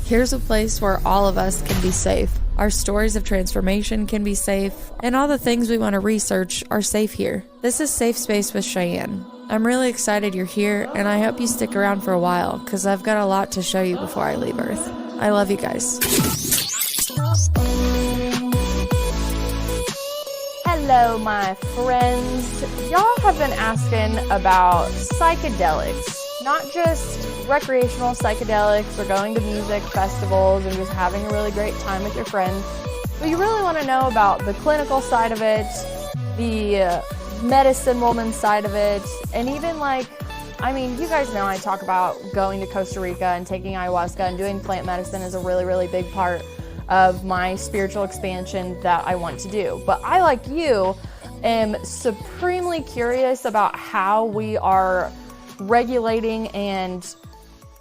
Here's a place where all of us can be safe. Our stories of transformation can be safe, and all the things we want to research are safe here. This is Safe Space with Cheyenne. I'm really excited you're here, and I hope you stick around for a while, because I've got a lot to show you before I leave Earth. I love you guys. Hello, my friends. Y'all have been asking about psychedelics, not just recreational psychedelics or going to music festivals and just having a really great time with your friends, but you really want to know about the clinical side of it, the medicine woman side of it, and even you guys know I talk about going to Costa Rica and taking ayahuasca and doing plant medicine is a really, really big part of my spiritual expansion that I want to do. But I, like you, am supremely curious about how we are regulating and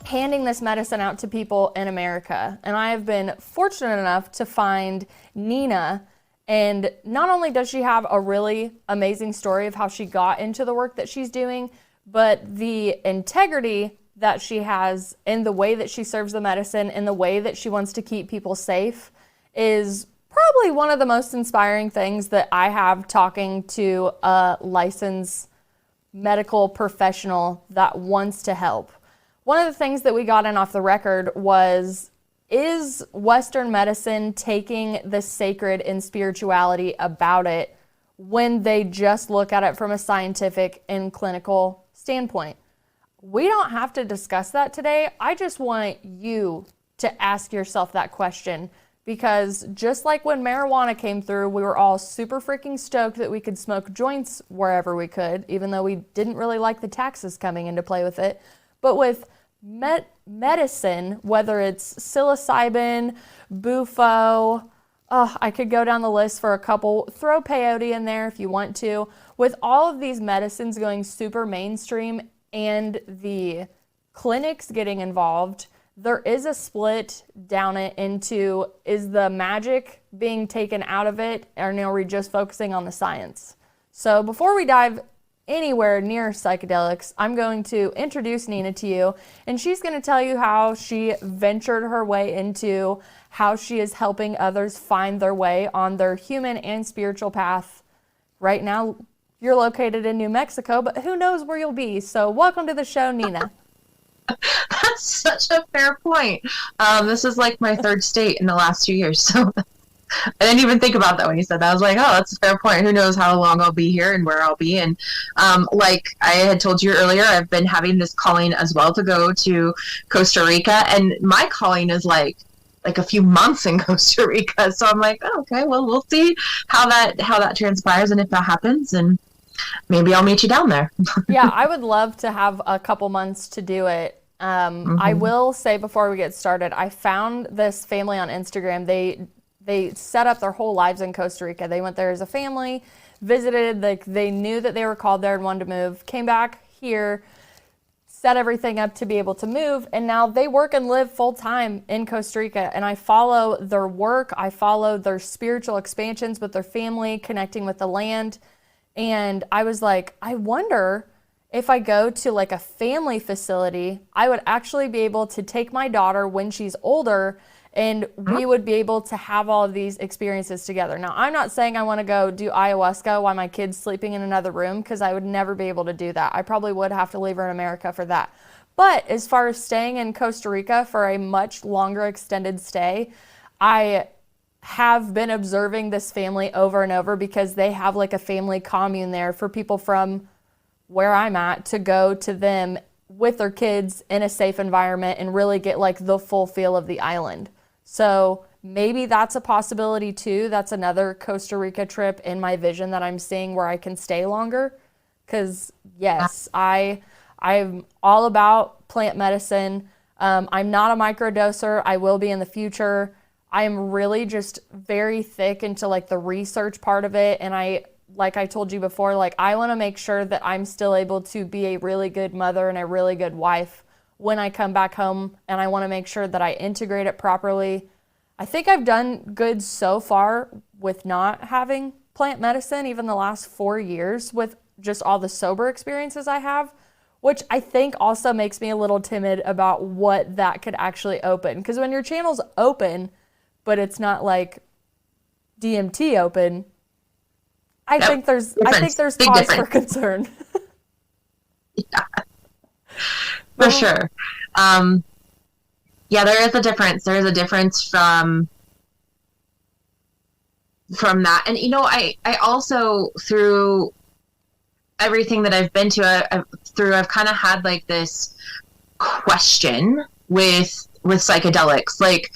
handing this medicine out to people in America. And I have been fortunate enough to find Nina, and not only does she have a really amazing story of how she got into the work that she's doing, but the integrity that she has in the way that she serves the medicine and the way that she wants to keep people safe is probably one of the most inspiring things that I have talking to a licensed medical professional that wants to help. One of the things that we got in off the record was, is Western medicine taking the sacred in spirituality about it when they just look at it from a scientific and clinical standpoint? We don't have to discuss that today. I just want you to ask yourself that question, because just like when marijuana came through, we were all super freaking stoked that we could smoke joints wherever we could, even though we didn't really like the taxes coming into play with it. But with medicine, whether it's psilocybin, bufo, I could go down the list for a couple. Throw peyote in there if you want to. With all of these medicines going super mainstream and the clinics getting involved, there is a split down it into, is the magic being taken out of it, or are we just focusing on the science? So before we dive anywhere near psychedelics, I'm going to introduce Nina to you, and she's going to tell you how she ventured her way into how she is helping others find their way on their human and spiritual path. Right now, you're located in New Mexico, but who knows where you'll be. So welcome to the show, Nina. That's such a fair point. This is like my third state in the last 2 years. So I didn't even think about that when you said that. I was like, oh, that's a fair point. Who knows how long I'll be here and where I'll be. And like I had told you earlier, I've been having this calling as well to go to Costa Rica. And my calling is like a few months in Costa Rica. So I'm like, oh, okay, well, we'll see how that transpires and if that happens. And maybe I'll meet you down there. Yeah, I would love to have a couple months to do it. I will say before we get started, I found this family on Instagram. They set up their whole lives in Costa Rica. They went there as a family, visited, they knew that they were called there and wanted to move, came back here, set everything up to be able to move, and now they work and live full time in Costa Rica. And I follow their work, I follow their spiritual expansions with their family, connecting with the land. And I was like, I wonder if I go to like a family facility, I would actually be able to take my daughter when she's older, and we would be able to have all of these experiences together. Now, I'm not saying I want to go do ayahuasca while my kid's sleeping in another room, because I would never be able to do that. I probably would have to leave her in America for that. But as far as staying in Costa Rica for a much longer extended stay, I have been observing this family over and over, because they have like a family commune there for people from where I'm at to go to them with their kids in a safe environment and really get like the full feel of the island. So maybe that's a possibility too. That's another Costa Rica trip in my vision that I'm seeing where I can stay longer. Because yes, I'm all about plant medicine. I'm not a microdoser. I will be in the future. I'm really just very thick into like the research part of it. And like I told you before, like I want to make sure that I'm still able to be a really good mother and a really good wife when I come back home. And I want to make sure that I integrate it properly. I think I've done good so far with not having plant medicine, even the last 4 years, with just all the sober experiences I have. which I think also makes me a little timid about what that could actually open. Because when your channel's open, but it's not like DMT open, I think there's Big cause difference. for concern. Yeah, for sure. Yeah, there is a difference. There is a difference from that. And, you know, I also, through everything that I've been to, I've kind of had like this question with psychedelics. Like,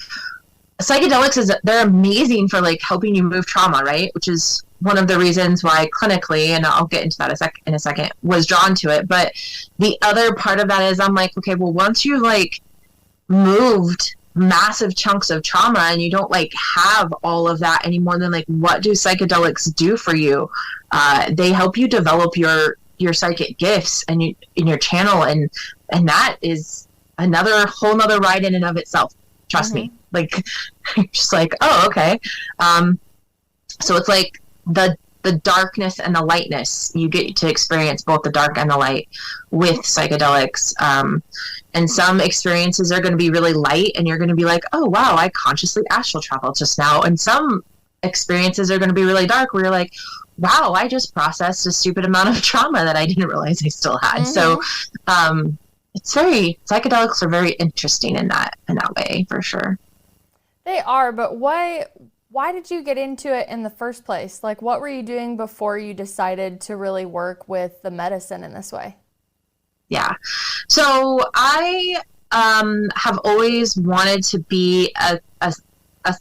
psychedelics they're amazing for like helping you move trauma, right? Which is one of the reasons why clinically, and I'll get into that in a second, was drawn to it. But the other part of that is I'm like, okay, well, once you like moved massive chunks of trauma and you don't like have all of that anymore, then like what do psychedelics do for you? They help you develop your psychic gifts and in your channel, and that is another whole nother ride in and of itself. Trust me. Like, just like, oh, okay. So it's like the darkness and the lightness. You get to experience both the dark and the light with psychedelics. And some experiences are going to be really light and you're going to be like, oh, wow, I consciously astral traveled just now. And some experiences are going to be really dark where you're like, wow, I just processed a stupid amount of trauma that I didn't realize I still had. So psychedelics are very interesting in that way, for sure. They are, but why did you get into it in the first place? Like, what were you doing before you decided to really work with the medicine in this way? Yeah. So I have always wanted to be I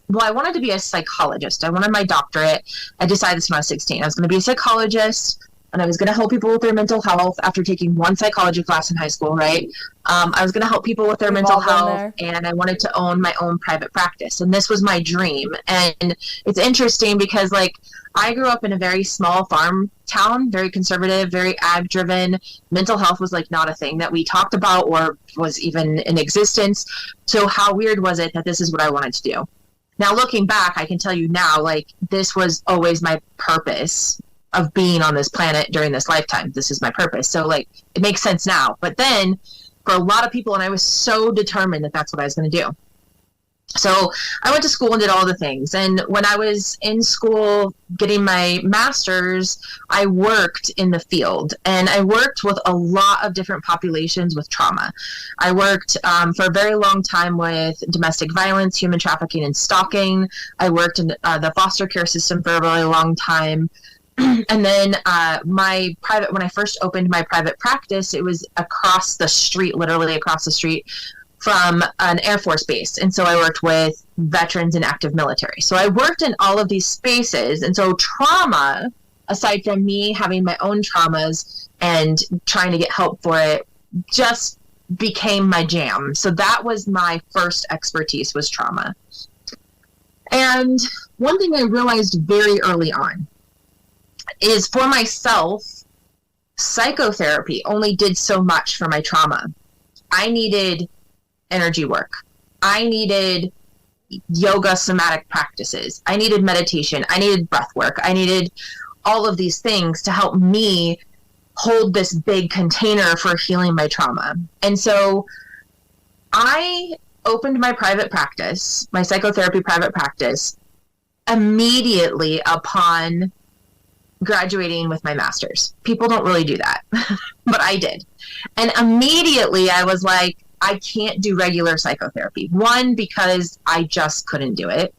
wanted to be a psychologist. I wanted my doctorate. I decided this when I was 16. I was going to be a psychologist, and I was going to help people with their mental health after taking one psychology class in high school, right? I was going to help people with their mental health, and I wanted to own my own private practice. And this was my dream. And it's interesting because, like, I grew up in a very small farm town, very conservative, very ag-driven. Mental health was, like, not a thing that we talked about or was even in existence. So how weird was it that this is what I wanted to do? Now, looking back, I can tell you now, like, this was always my purpose of being on this planet during this lifetime. This is my purpose. So, like, it makes sense now. But then for a lot of people, and I was so determined that that's what I was going to do. So I went to school and did all the things. And when I was in school getting my master's, I worked in the field. And I worked with a lot of different populations with trauma. I worked for a very long time with domestic violence, human trafficking, and stalking. I worked in the foster care system for a really long time. And then when I first opened my private practice, it was across the street, literally across the street from an Air Force base. And so I worked with veterans and active military. So I worked in all of these spaces. And so trauma, aside from me having my own traumas and trying to get help for it, just became my jam. So that was my first expertise, was trauma. And one thing I realized very early on is, for myself, psychotherapy only did so much for my trauma. I needed energy work. I needed yoga somatic practices. I needed meditation. I needed breath work. I needed all of these things to help me hold this big container for healing my trauma. And so I opened my private practice, my psychotherapy private practice, immediately upon graduating with my master's. People don't really do that, but I did. And immediately I was like, I can't do regular psychotherapy. One, because I just couldn't do it.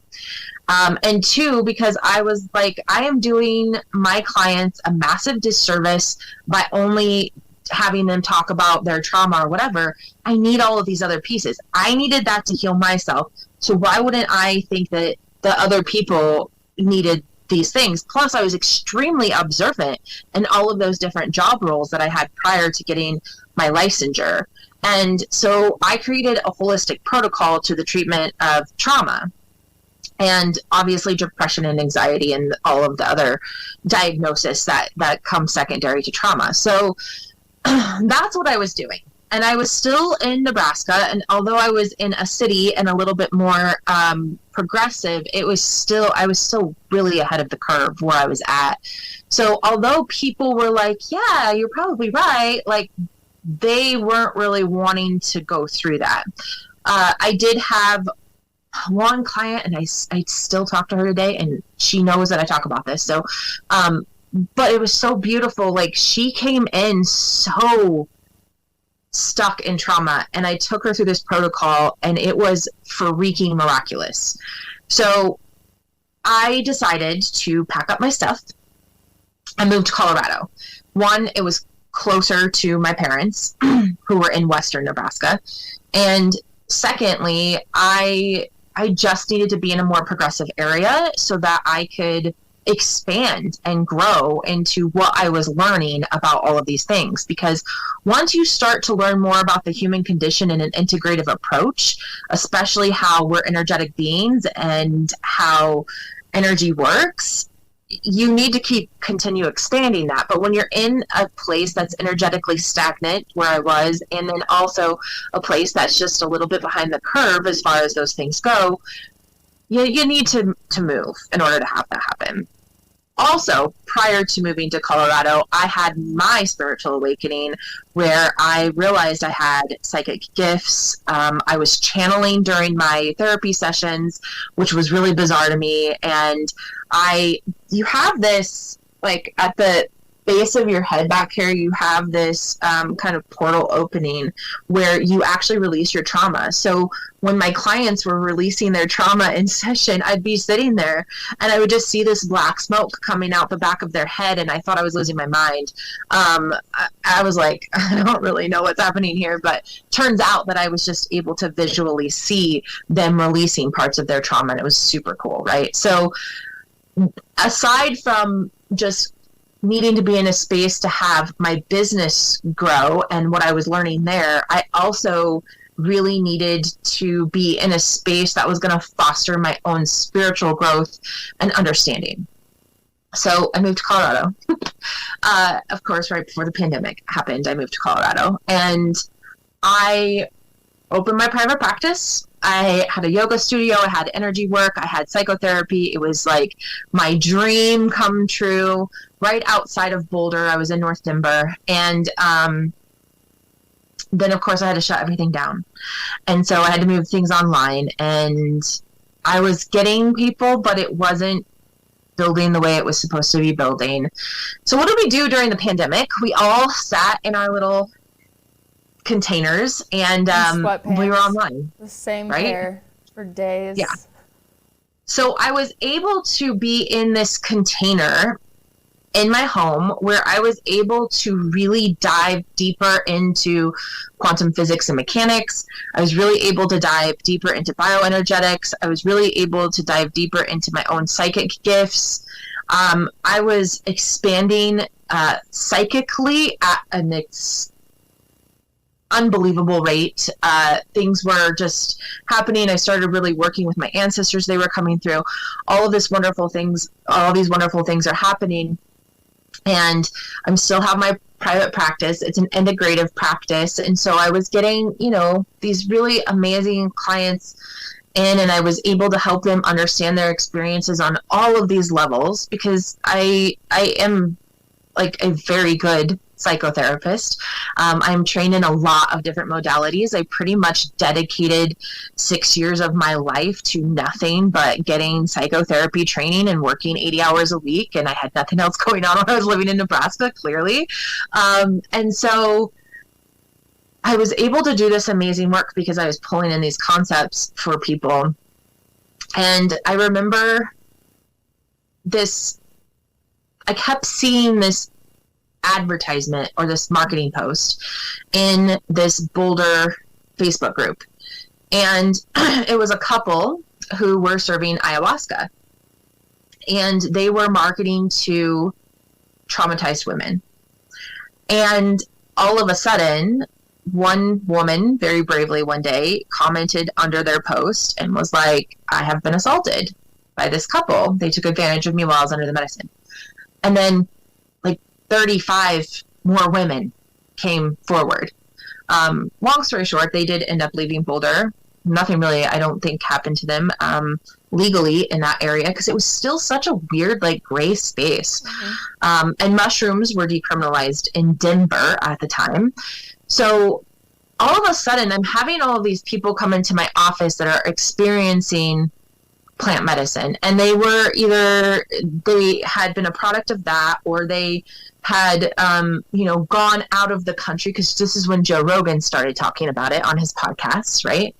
And two, because I was like, I am doing my clients a massive disservice by only having them talk about their trauma or whatever. I need all of these other pieces. I needed that to heal myself. So why wouldn't I think that the other people needed these things? Plus, I was extremely observant in all of those different job roles that I had prior to getting my licensure. And so I created a holistic protocol to the treatment of trauma, and obviously depression and anxiety and all of the other diagnoses that come secondary to trauma. So that's what I was doing. And I was still in Nebraska, and although I was in a city and a little bit more progressive, I was still really ahead of the curve where I was at. So although people were like, yeah, you're probably right, like, they weren't really wanting to go through that. I did have one client, and I still talk to her today, and she knows that I talk about this. So, but it was so beautiful. Like, she came in so stuck in trauma, and I took her through this protocol, and it was freaking miraculous. So I decided to pack up my stuff and move to Colorado. One, it was closer to my parents who were in Western Nebraska. And secondly, I just needed to be in a more progressive area so that I could expand and grow into what I was learning about all of these things. Because once you start to learn more about the human condition in an integrative approach, especially how we're energetic beings and how energy works, you need to continue expanding that. But when you're in a place that's energetically stagnant, where I was, and then also a place that's just a little bit behind the curve as far as those things go, you need to move in order to have that happen. Also, prior to moving to Colorado, I had my spiritual awakening where I realized I had psychic gifts. I was channeling during my therapy sessions, which was really bizarre to me. And you have this, like, at the base of your head back here, you have this kind of portal opening where you actually release your trauma. So when my clients were releasing their trauma in session, I'd be sitting there and I would just see this black smoke coming out the back of their head, and I thought I was losing my mind. I was like, I don't really know what's happening here, but turns out that I was just able to visually see them releasing parts of their trauma, and it was super cool, right? So aside from just needing to be in a space to have my business grow and what I was learning there, I also really needed to be in a space that was going to foster my own spiritual growth and understanding. So I moved to Colorado. Of course, right before the pandemic happened, I moved to Colorado, and I opened my private practice. I had a yoga studio, I had energy work, I had psychotherapy. It was like my dream come true. Right outside of Boulder, I was in North Denver. And then, of course, I had to shut everything down. And so I had to move things online. And I was getting people, but it wasn't building the way it was supposed to be building. So what did we do during the pandemic? We all sat in our little containers, and we were online. The same right? pair for days. Yeah. So I was able to be in this container in my home where I was able to really dive deeper into quantum physics and mechanics. I was really able to dive deeper into bioenergetics. I was really able to dive deeper into my own psychic gifts. I was expanding psychically at an unbelievable rate. Things were just happening. I started really working with my ancestors. They were coming through. All these wonderful things are happening. And I'm still have my private practice. It's an integrative practice. And so I was getting, these really amazing clients in, and I was able to help them understand their experiences on all of these levels, because I am like a very good psychotherapist. I'm trained in a lot of different modalities. I pretty much dedicated 6 years of my life to nothing but getting psychotherapy training and working 80 hours a week. And I had nothing else going on when I was living in Nebraska, clearly. And so I was able to do this amazing work because I was pulling in these concepts for people. And I remember I kept seeing this advertisement or this marketing post in this Boulder Facebook group. And it was a couple who were serving ayahuasca. And they were marketing to traumatized women. And all of a sudden, one woman very bravely one day commented under their post and was like, I have been assaulted by this couple. They took advantage of me while I was under the medicine. And then 35 more women came forward. Long story short, they did end up leaving Boulder. Nothing really, I don't think, happened to them legally in that area, because it was still such a weird, gray space. Mm-hmm. And mushrooms were decriminalized in Denver at the time. So all of a sudden, I'm having all of these people come into my office that are experiencing plant medicine, and they were either they had been a product of that, or they had gone out of the country, because this is when Joe Rogan started talking about it on his podcasts, right?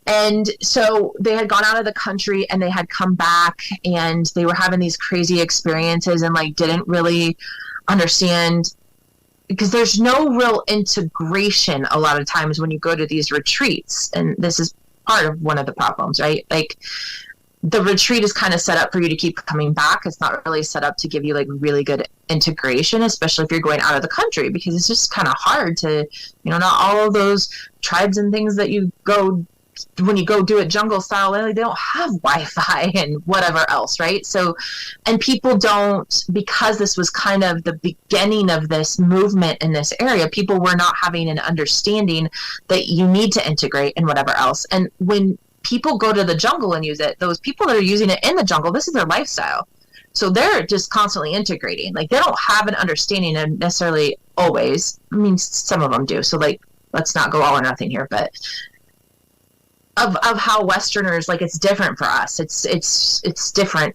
And so they had gone out of the country and they had come back and they were having these crazy experiences and like didn't really understand, because there's no real integration a lot of times when you go to these retreats. And this is part of one of the problems, right? Like, the retreat is kind of set up for you to keep coming back. It's not really set up to give you like really good integration, especially if you're going out of the country, because it's just kind of hard to, not all of those tribes and things that you go, when you go do it jungle style, they don't have Wi-Fi and whatever else, right? So, and people don't, because this was kind of the beginning of this movement in this area, people were not having an understanding that you need to integrate and whatever else. And when people go to the jungle and use it, those people that are using it in the jungle, this is their lifestyle. So they're just constantly integrating. Like, they don't have an understanding, and necessarily always, I mean, some of them do. So like, let's not go all or nothing here, but of how Westerners, like, it's different for us. It's different.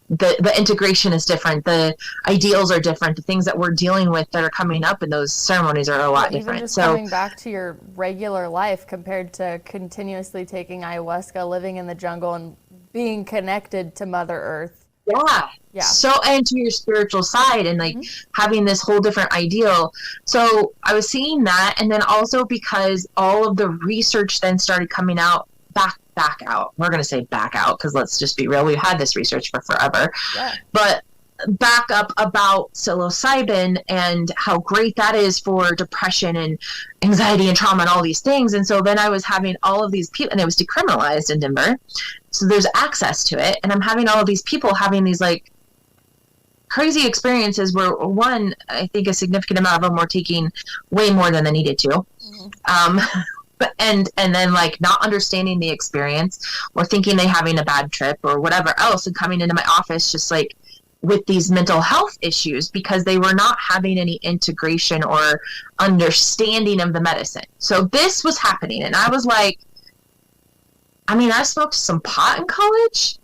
The integration is different. The ideals are different. The things that we're dealing with that are coming up in those ceremonies are a lot different. Even just so coming back to your regular life compared to continuously taking ayahuasca, living in the jungle, and being connected to Mother Earth. Yeah. So, and to your spiritual side, and like having this whole different ideal. So I was seeing that, and then also because all of the research then started coming out back out. We're going to say back out, because let's just be real. We've had this research for forever. Yeah. But back up about psilocybin and how great that is for depression and anxiety and trauma and all these things. And so then I was having all of these people, and it was decriminalized in Denver. So there's access to it. And I'm having all of these people having these like crazy experiences where, one, I think a significant amount of them were taking way more than they needed to. And then like not understanding the experience, or thinking they having a bad trip or whatever else, and coming into my office just like with these mental health issues because they were not having any integration or understanding of the medicine. So this was happening, and I was like, I mean, I smoked some pot in college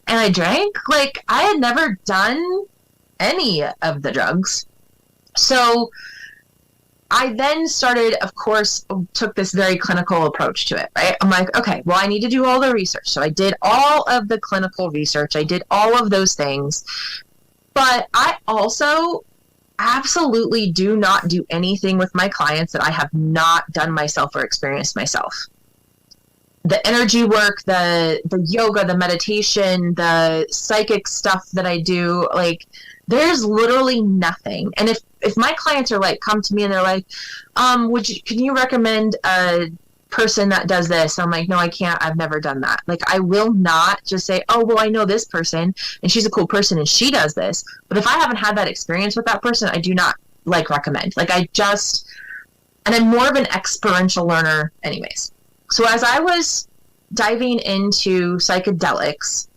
and I drank. Like, I had never done any of the drugs. So I then started, of course, took this very clinical approach to it, right? I'm like, okay, well, I need to do all the research. So I did all of the clinical research. I did all of those things. But I also absolutely do not do anything with my clients that I have not done myself or experienced myself. The energy work, the yoga, the meditation, the psychic stuff that I do, like, there's literally nothing. And if my clients are like, come to me and they're like, can you recommend a person that does this? I'm like, no, I can't. I've never done that. Like, I will not just say, oh, well, I know this person and she's a cool person and she does this. But if I haven't had that experience with that person, I do not like recommend. Like, and I'm more of an experiential learner anyways. So as I was diving into psychedelics,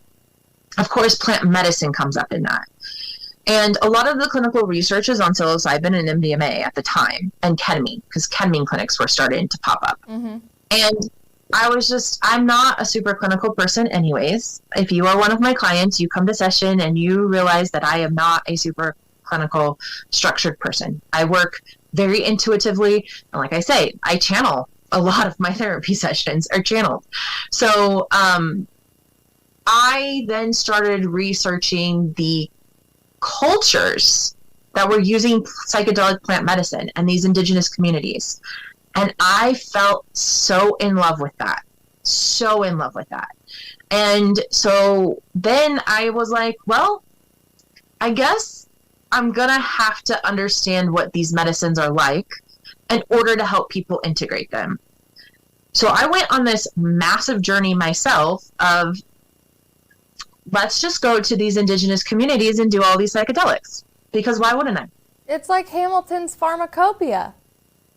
of course, plant medicine comes up in that. And a lot of the clinical research is on psilocybin and MDMA at the time, and ketamine, because ketamine clinics were starting to pop up. Mm-hmm. And I'm not a super clinical person anyways. If you are one of my clients, you come to session and you realize that I am not a super clinical structured person. I work very intuitively. And like I say, I channel. A lot of my therapy sessions are channeled. So I then started researching the cultures that were using psychedelic plant medicine and these indigenous communities. And I felt so in love with that. And so then I was like, well, I guess I'm going to have to understand what these medicines are like in order to help people integrate them. So I went on this massive journey myself of, let's just go to these indigenous communities and do all these psychedelics. Because why wouldn't I? It's like Hamilton's pharmacopoeia.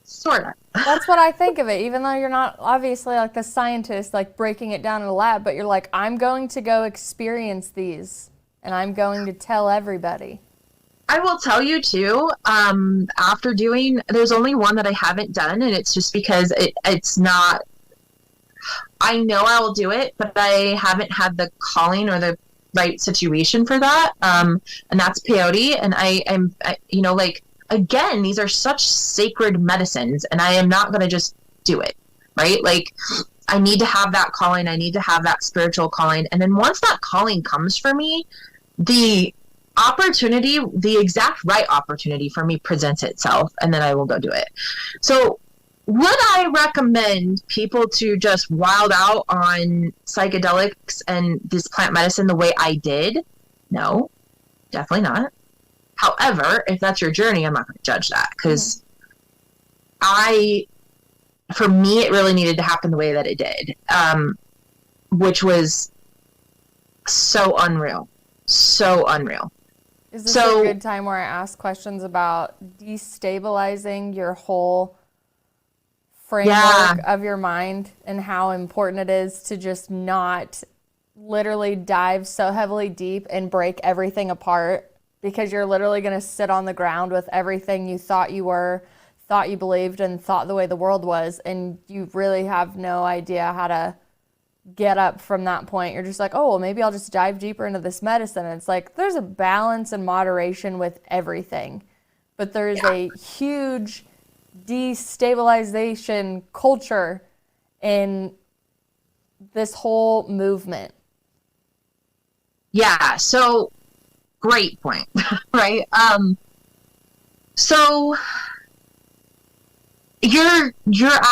Sort of. That's what I think of it, even though you're not obviously like the scientist, like breaking it down in a lab, but you're like, I'm going to go experience these and I'm going to tell everybody. I will tell you too, after doing, there's only one that I haven't done, and it's just because it's not, I know I will do it, but I haven't had the calling or the right situation for that. And that's peyote. And you know, like, again, these are such sacred medicines, and I am not going to just do it, right? Like, I need to have that calling. I need to have that spiritual calling. And then once that calling comes for me, the opportunity, the exact right opportunity for me presents itself, and then I will go do it. So would I recommend people to just wild out on psychedelics and this plant medicine the way I did? No, definitely not. However, if that's your journey, I'm not going to judge that, because for me, it really needed to happen the way that it did, which was so unreal. So unreal. Is this a good time where I ask questions about destabilizing your whole framework of your mind and how important it is to just not literally dive so heavily deep and break everything apart, because you're literally going to sit on the ground with everything you thought you were, thought you believed, and thought the way the world was, and you really have no idea how to get up from that point. You're just like, oh, well, maybe I'll just dive deeper into this medicine. And it's like, there's a balance and moderation with everything, but there's a huge destabilization culture in this whole movement. Yeah, so great point, right? So you're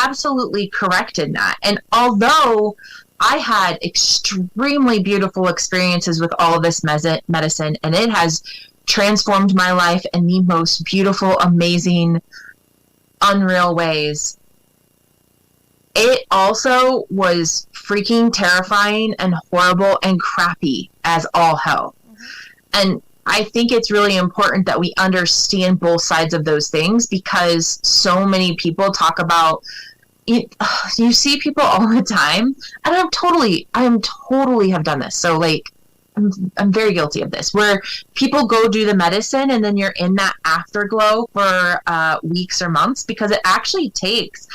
absolutely correct in that. And although I had extremely beautiful experiences with all of this medicine, and it has transformed my life in the most beautiful, amazing, unreal ways, it also was freaking terrifying and horrible and crappy as all hell. And I think it's really important that we understand both sides of those things, because so many people talk about it. You see people all the time, and I am totally have done this. So like, I'm very guilty of this, where people go do the medicine and then you're in that afterglow for weeks or months, because it actually takes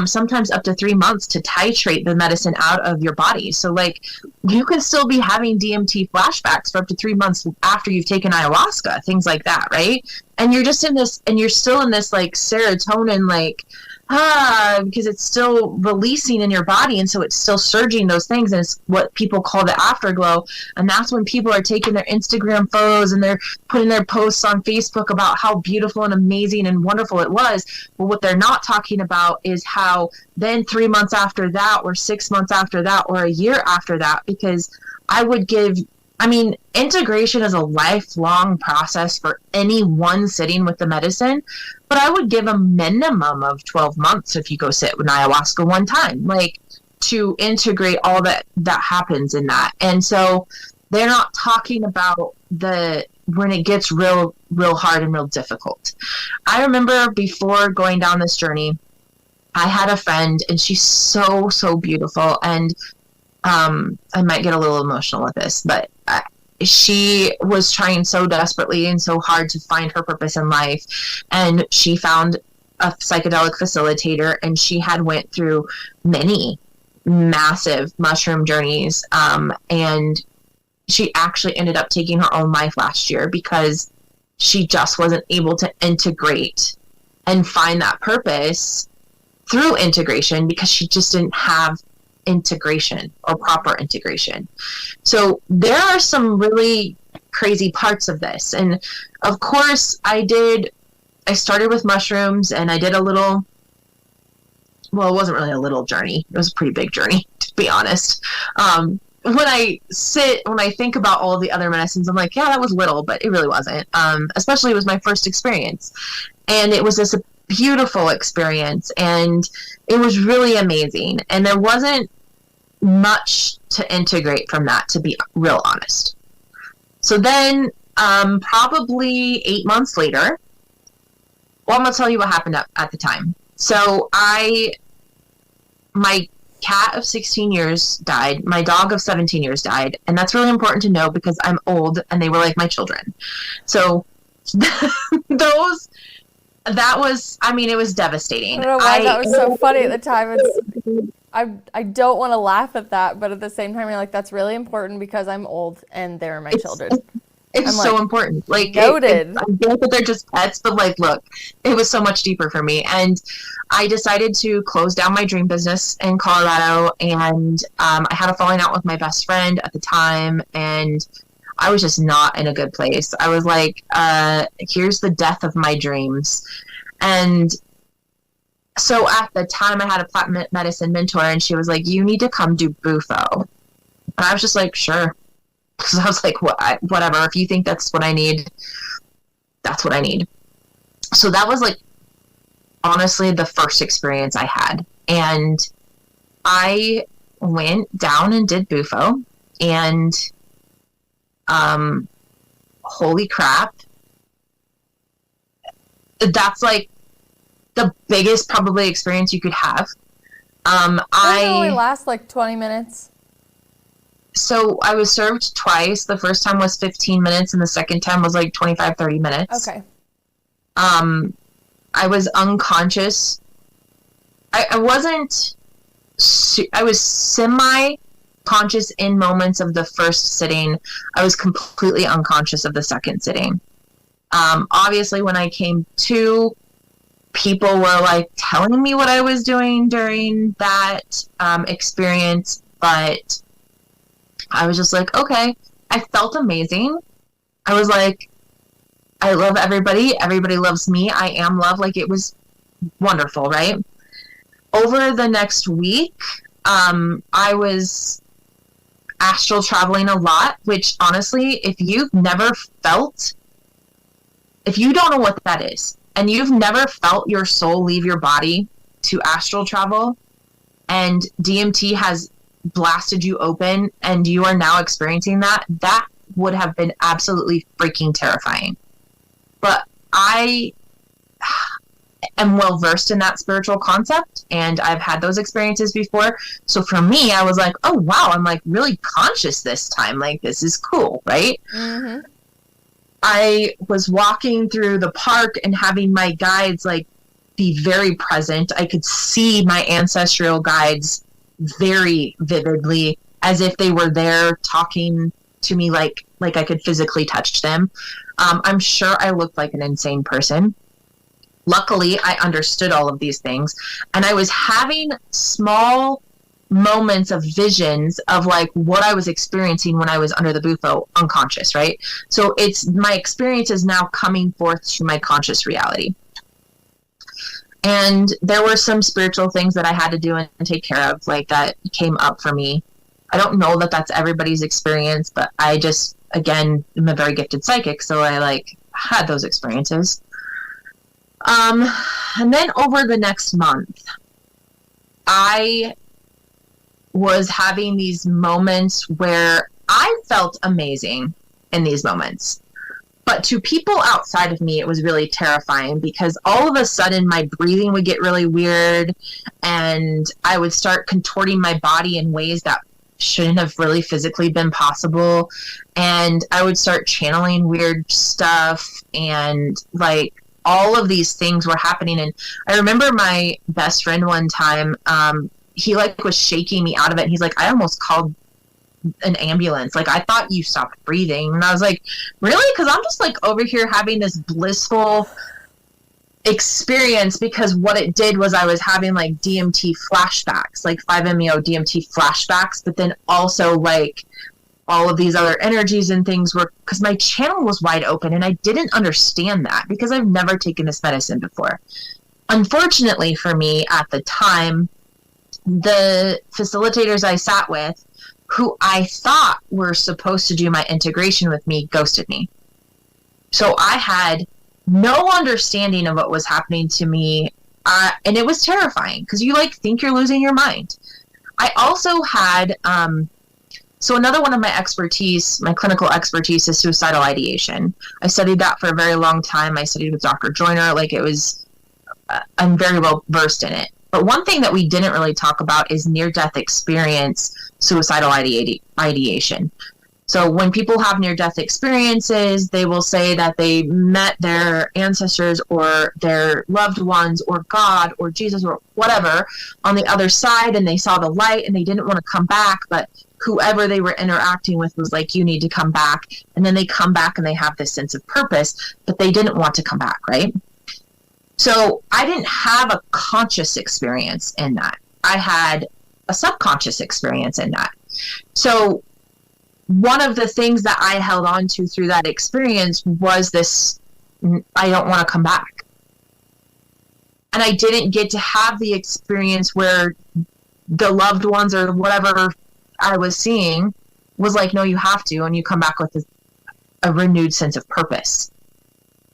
sometimes up to 3 months to titrate the medicine out of your body. So like, you can still be having DMT flashbacks for up to 3 months after you've taken ayahuasca, things like that, right? And you're just in this, and you're still in this like serotonin, like, because it's still releasing in your body, and so it's still surging those things, and it's what people call the afterglow. And that's when people are taking their Instagram photos and they're putting their posts on Facebook about how beautiful and amazing and wonderful it was. But what they're not talking about is how then 3 months after that, or 6 months after that, or a year after that, because integration is a lifelong process for anyone sitting with the medicine, but I would give a minimum of 12 months if you go sit with ayahuasca one time, like, to integrate all that happens in that. And so they're not talking about when it gets real hard and real difficult. I remember before going down this journey, I had a friend, and she's so, so beautiful, and I might get a little emotional with this, but she was trying so desperately and so hard to find her purpose in life, and she found a psychedelic facilitator, and she had went through many massive mushroom journeys, and she actually ended up taking her own life last year because she just wasn't able to integrate and find that purpose through integration, because she just didn't have integration or proper integration. So there are some really crazy parts of this. And of course I started with mushrooms, and I did a little, well, it wasn't really a little journey. It was a pretty big journey, to be honest. When I think about all the other medicines, I'm like, yeah, that was little, but it really wasn't. Especially it was my first experience, and it was this beautiful experience, and it was really amazing, and there wasn't much to integrate from that, to be real honest. So then probably 8 months later, well, I'm gonna tell you what happened at the time. So my cat of 16 years died, my dog of 17 years died, and that's really important to know because I'm old and they were like my children. So that was, I mean, it was devastating. I don't know why that was so funny at the time. I don't want to laugh at that, but at the same time, you're like, that's really important because I'm old and they're my children. It's so important. Like, noted. I get that they're just pets, but like, look, it was so much deeper for me. And I decided to close down my dream business in Colorado. And I had a falling out with my best friend at the time. And I was just not in a good place. I was like, here's the death of my dreams. And so at the time I had a plant medicine mentor, and she was like, you need to come do Bufo. And I was just like, sure. Because I was like, whatever. If you think that's what I need, that's what I need. So that was like, honestly, the first experience I had. And I went down and did Bufo. And holy crap. That's like the biggest probably experience you could have. It only lasts like 20 minutes. So I was served twice. The first time was 15 minutes and the second time was like 25, 30 minutes. Okay. I was unconscious. I was semi-conscious in moments of the first sitting. I was completely unconscious of the second sitting. Obviously when I came to, people were like telling me what I was doing during that experience, but I was just like, okay. I felt amazing. I was like, I love everybody. Everybody loves me. I am love. Like, it was wonderful, right? Over the next week, I was astral traveling a lot, which honestly, if you don't know what that is, and you've never felt your soul leave your body to astral travel, and DMT has blasted you open and you are now experiencing that would have been absolutely freaking terrifying. But I am well versed in that spiritual concept, and I've had those experiences before. So for me, I was like, oh wow, I'm like really conscious this time. Like, this is cool, right? Mm-hmm. I was walking through the park and having my guides like be very present. I could see my ancestral guides very vividly, as if they were there talking to me, like I could physically touch them. I'm sure I looked like an insane person. Luckily, I understood all of these things, and I was having small moments of visions of like what I was experiencing when I was under the Bufo unconscious, right? So it's my experience is now coming forth to my conscious reality. And there were some spiritual things that I had to do and take care of, like that came up for me. I don't know that that's everybody's experience, but I just, again, am a very gifted psychic, so I like had those experiences. And then over the next month, I was having these moments where I felt amazing in these moments. But to people outside of me, it was really terrifying, because all of a sudden my breathing would get really weird, and I would start contorting my body in ways that shouldn't have really physically been possible. And I would start channeling weird stuff, and like all of these things were happening. And I remember my best friend one time, he like was shaking me out of it. And he's like, I almost called an ambulance. Like, I thought you stopped breathing. And I was like, really? Because I'm just like over here having this blissful experience, because what it did was I was having like DMT flashbacks, like 5-MeO DMT flashbacks, but then also like all of these other energies and things were, because my channel was wide open, and I didn't understand that because I've never taken this medicine before. Unfortunately for me at the time, the facilitators I sat with, who I thought were supposed to do my integration with me, ghosted me. So I had no understanding of what was happening to me, and it was terrifying, because you like think you're losing your mind. I also had, so another one of my expertise, my clinical expertise, is suicidal ideation. I studied that for a very long time. I studied with Dr. Joyner. Like, it was, I'm very well versed in it. But one thing that we didn't really talk about is near-death experience, suicidal ideation. So when people have near-death experiences, they will say that they met their ancestors or their loved ones or God or Jesus or whatever on the other side, and they saw the light and they didn't want to come back, but whoever they were interacting with was like, you need to come back. And then they come back and they have this sense of purpose, but they didn't want to come back, right? So I didn't have a conscious experience in that. I had a subconscious experience in that. So one of the things that I held on to through that experience was this, I don't want to come back. And I didn't get to have the experience where the loved ones or whatever I was seeing was like, no, you have to, and you come back with a renewed sense of purpose.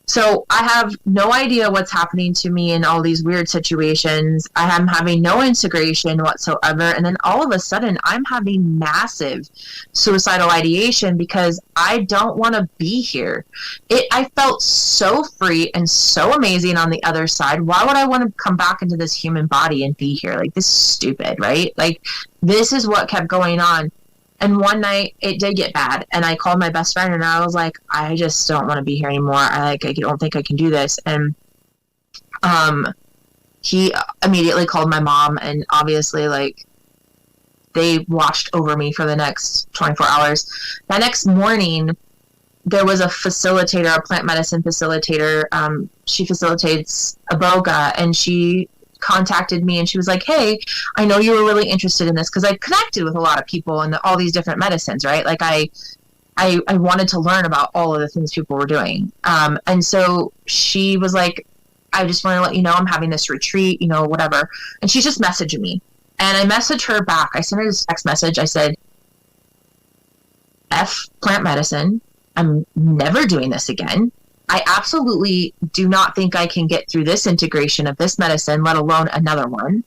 So I have no idea what's happening to me in all these weird situations. I am having no integration whatsoever. And then all of a sudden, I'm having massive suicidal ideation because I don't want to be here. I felt so free and so amazing on the other side. Why would I want to come back into this human body and be here? Like, this is stupid, right? Like, this is what kept going on. And one night it did get bad, and I called my best friend and I was like, I just don't want to be here anymore. I don't think I can do this. And he immediately called my mom, and obviously like they watched over me for the next 24 hours. That next morning there was a facilitator, a plant medicine facilitator. She facilitates Iboga, and she contacted me and she was like, hey, I know you were really interested in this, because I connected with a lot of people and all these different medicines, right? Like I wanted to learn about all of the things people were doing. And so she was like, I just want to let you know I'm having this retreat, whatever. And she's just messaging me. And I messaged her back. I sent her this text message. I said, F plant medicine. I'm never doing this again. I absolutely do not think I can get through this integration of this medicine, let alone another one.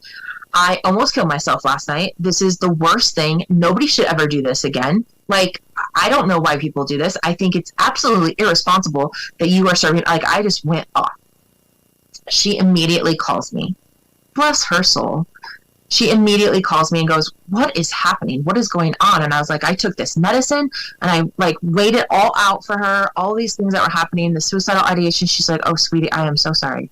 I almost killed myself last night. This is the worst thing. Nobody should ever do this again. Like, I don't know why people do this. I think it's absolutely irresponsible that you are serving. Like, I just went off. She immediately calls me. Bless her soul. She immediately calls me and goes, what is happening? What is going on? And I was like, I took this medicine and I like laid it all out for her, all these things that were happening, the suicidal ideation. She's like, oh, sweetie, I am so sorry.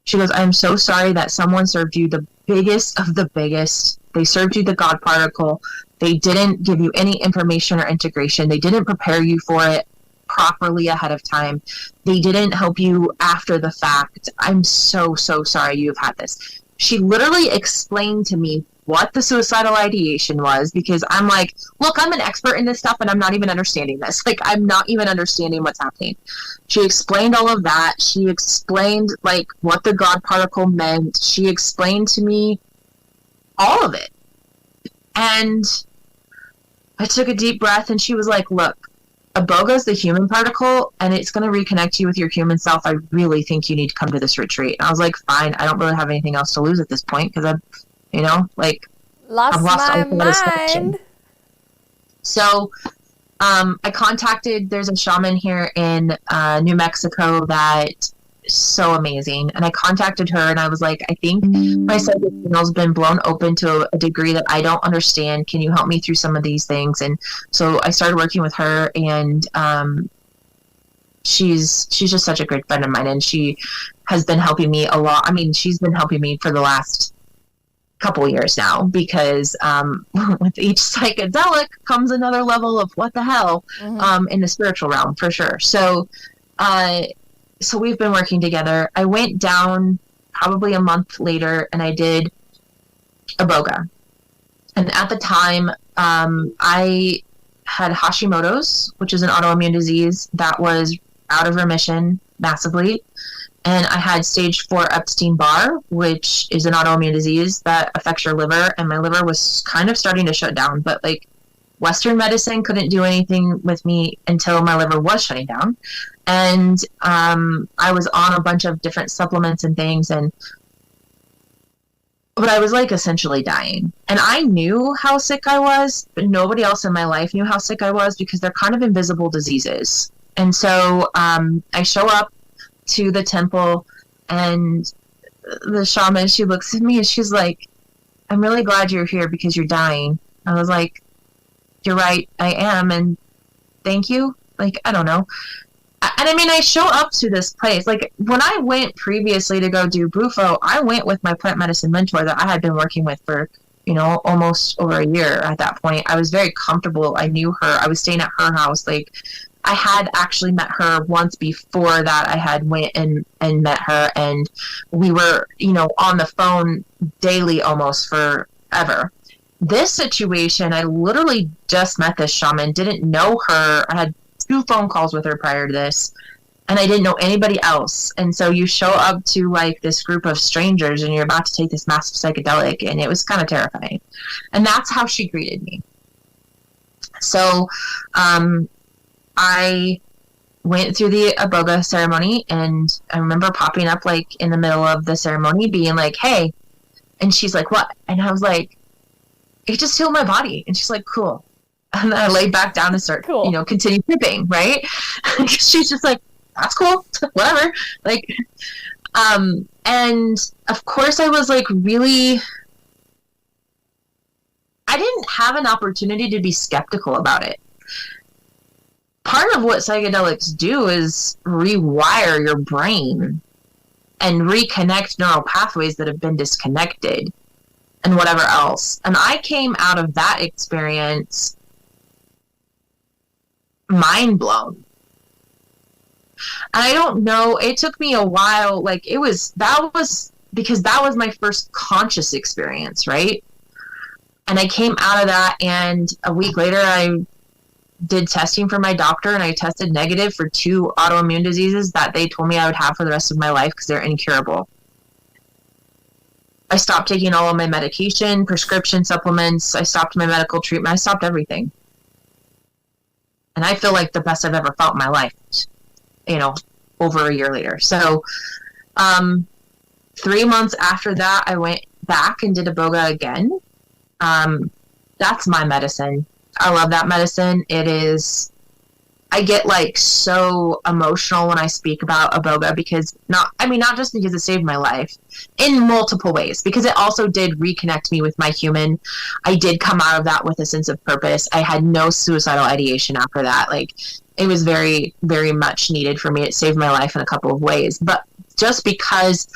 She goes, I am so sorry that someone served you the biggest of the biggest. They served you the God particle. They didn't give you any information or integration. They didn't prepare you for it properly ahead of time. They didn't help you after the fact. I'm so, so sorry you have had this. She literally explained to me what the suicidal ideation was, because I'm like, look, I'm an expert in this stuff and I'm not even understanding this. Like, I'm not even understanding what's happening. She explained all of that. She explained like what the God particle meant. She explained to me all of it. And I took a deep breath and she was like, look, Iboga is the human particle and it's going to reconnect you with your human self. I really think you need to come to this retreat. And I was like, fine, I don't really have anything else to lose at this point, because I've lost my mind. So I contacted, there's a shaman here in New Mexico that so amazing. And I contacted her and I was like, I think my psychic signal's been blown open to a degree that I don't understand. Can you help me through some of these things? And so I started working with her, and she's just such a great friend of mine, and she has been helping me a lot. I mean, she's been helping me for the last couple years now, because with each psychedelic comes another level of what the hell in the spiritual realm, for sure. So we've been working together. I went down probably a month later and I did Iboga. And at the time, I had Hashimoto's, which is an autoimmune disease that was out of remission massively. And I had stage 4 Epstein-Barr, which is an autoimmune disease that affects your liver. And my liver was kind of starting to shut down, but like Western medicine couldn't do anything with me until my liver was shutting down. And I was on a bunch of different supplements and things, but I was like essentially dying. And I knew how sick I was, but nobody else in my life knew how sick I was, because they're kind of invisible diseases. And so I show up to the temple, and the shaman, she looks at me and she's like, I'm really glad you're here because you're dying. I was like, you're right, I am. And thank you. Like, I don't know. And I mean, I show up to this place. Like, when I went previously to go do Bufo, I went with my plant medicine mentor that I had been working with for, almost over a year at that point. I was very comfortable. I knew her. I was staying at her house. Like, I had actually met her once before that. I had went and met her, and we were, on the phone daily almost forever. This situation, I literally just met this shaman, didn't know her. I had 2 phone calls with her prior to this, and I didn't know anybody else. And so you show up to like this group of strangers and you're about to take this massive psychedelic, and it was kind of terrifying. And that's how she greeted me. So I went through the Iboga ceremony, and I remember popping up like in the middle of the ceremony being like, hey, and she's like, what? And I was like, it just healed my body. And she's like, cool. And then I laid back down and start, continue tripping, right? She's just like, that's cool, whatever. Like, and of course I was like, really, I didn't have an opportunity to be skeptical about it. Part of what psychedelics do is rewire your brain and reconnect neural pathways that have been disconnected and whatever else. And I came out of that experience mind blown. And I don't know, it took me a while. Like, that was because that was my first conscious experience, right? And I came out of that, and a week later I did testing for my doctor, and I tested negative for 2 autoimmune diseases that they told me I would have for the rest of my life because they're incurable. I stopped taking all of my medication, prescription supplements. I stopped my medical treatment. I stopped everything. And I feel like the best I've ever felt in my life, over a year later. So 3 months after that, I went back and did Iboga again. That's my medicine. I love that medicine. I get like so emotional when I speak about Iboga because not just because it saved my life in multiple ways, because it also did reconnect me with my human. I did come out of that with a sense of purpose. I had no suicidal ideation after that. Like, it was very, very much needed for me. It saved my life in a couple of ways, but just because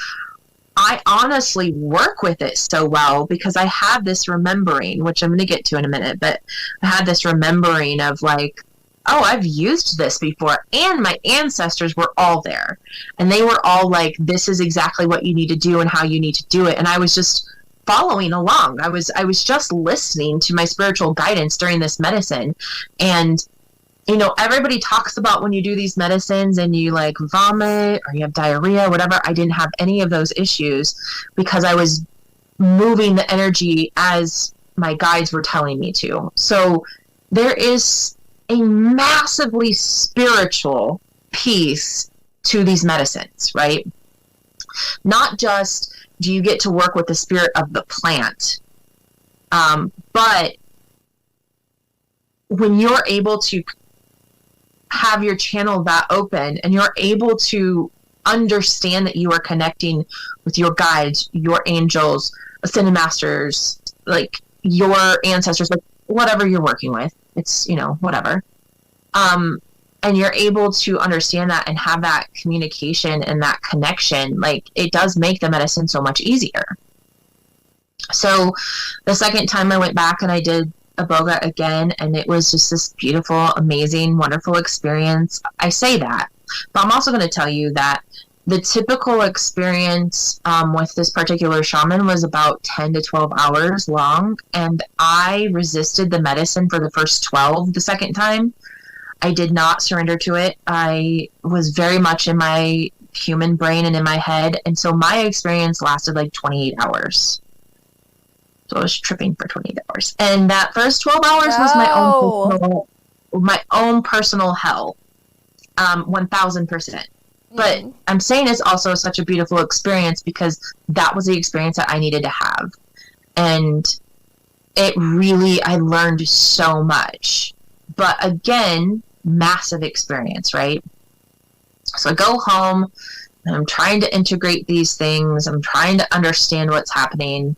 I honestly work with it so well, because I have this remembering, which I'm going to get to in a minute, but I had this remembering of like, oh, I've used this before, and my ancestors were all there, and they were all like, this is exactly what you need to do and how you need to do it. And I was just following along. I was just listening to my spiritual guidance during this medicine. And everybody talks about when you do these medicines and you like vomit or you have diarrhea, whatever. I didn't have any of those issues because I was moving the energy as my guides were telling me to. So there is a massively spiritual piece to these medicines, right? Not just do you get to work with the spirit of the plant, but when you're able to have your channel that open and you're able to understand that you are connecting with your guides, your angels, ascended masters, like your ancestors, like whatever you're working with, it's, whatever. And you're able to understand that and have that communication and that connection, like it does make the medicine so much easier. So the second time I went back and I did Iboga again, and it was just this beautiful, amazing, wonderful experience. I say that, but I'm also going to tell you that the typical experience with this particular shaman was about 10 to 12 hours long, and I resisted the medicine for the first 12 the second time. I did not surrender to it. I was very much in my human brain and in my head, and so my experience lasted like 28 hours. So I was tripping for 28 hours. And that first 12 hours was my own personal hell, 1,000%. But I'm saying it's also such a beautiful experience because that was the experience that I needed to have. And I learned so much. But again, massive experience, right? So I go home, and I'm trying to integrate these things. I'm trying to understand what's happening.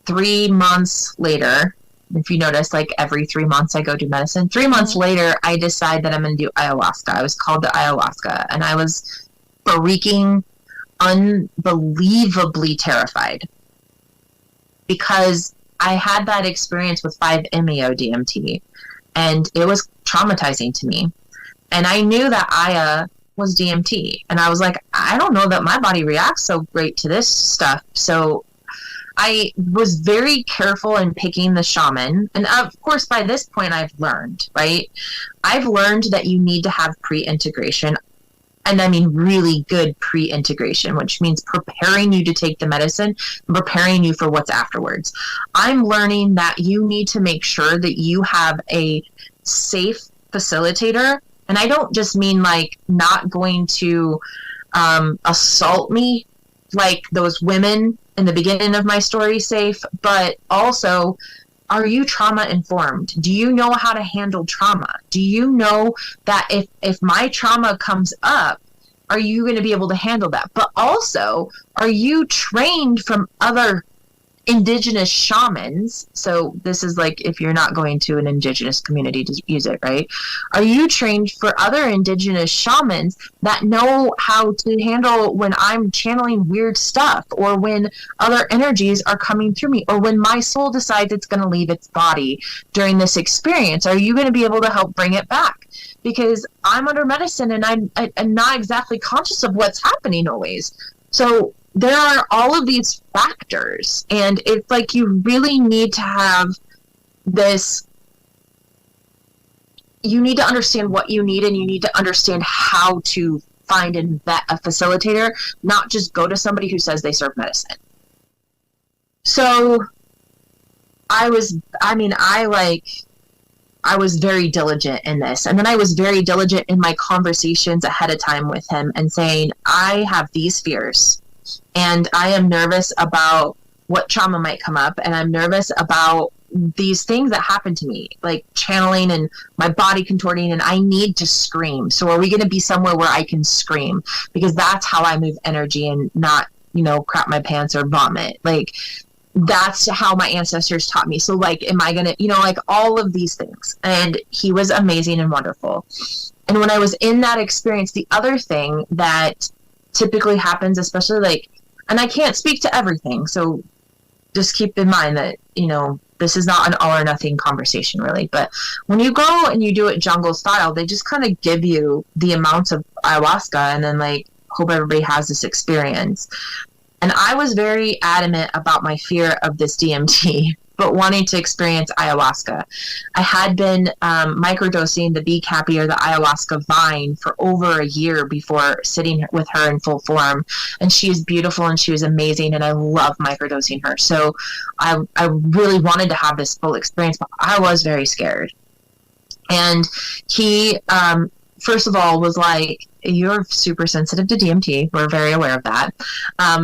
3 months later, if you notice, like every 3 months I go do medicine. 3 months later, I decide that I'm going to do ayahuasca. I was called to ayahuasca, and I was freaking unbelievably terrified because I had that experience with 5-MeO DMT, and it was traumatizing to me. And I knew that Aya was DMT, and I was like, I don't know that my body reacts so great to this stuff. So I was very careful in picking the shaman. And of course, by this point, I've learned, right? I've learned that you need to have pre-integration. And I mean really good pre-integration, which means preparing you to take the medicine and preparing you for what's afterwards. I'm learning that you need to make sure that you have a safe facilitator. And I don't just mean like not going to assault me like those women in the beginning of my story safe, but also, are you trauma informed? Do you know how to handle trauma? Do you know that if my trauma comes up, are you going to be able to handle that? But also, are you trained from other indigenous shamans? So this is like if you're not going to an indigenous community to use it, right? Are you trained for other indigenous shamans that know how to handle when I'm channeling weird stuff, or when other energies are coming through me, or when my soul decides it's going to leave its body during this experience? Are you going to be able to help bring it back? Because I'm under medicine and I'm not exactly conscious of what's happening always. So there are all of these factors, and it's like you really need to have this, you need to understand what you need, and you need to understand how to find and vet a facilitator, not just go to somebody who says they serve medicine. So I was very diligent in this. And then I was very diligent in my conversations ahead of time with him and saying, I have these fears, and I am nervous about what trauma might come up, and I'm nervous about these things that happen to me, like channeling and my body contorting, and I need to scream. So are we going to be somewhere where I can scream? Because that's how I move energy, and not, crap my pants or vomit. Like, that's how my ancestors taught me. So like, am I going to, like all of these things. And he was amazing and wonderful. And when I was in that experience, the other thing that typically happens, especially like, and I can't speak to everything, so just keep in mind that, this is not an all or nothing conversation really, but when you go and you do it jungle style, they just kind of give you the amounts of ayahuasca and then like hope everybody has this experience. And I was very adamant about my fear of this DMT, but wanting to experience ayahuasca. I had been microdosing the bee cappy, or the ayahuasca vine, for over a year before sitting with her in full form. And she is beautiful and she was amazing, and I love microdosing her. So I really wanted to have this full experience, but I was very scared. And he, first of all, was like, you're super sensitive to DMT. We're very aware of that.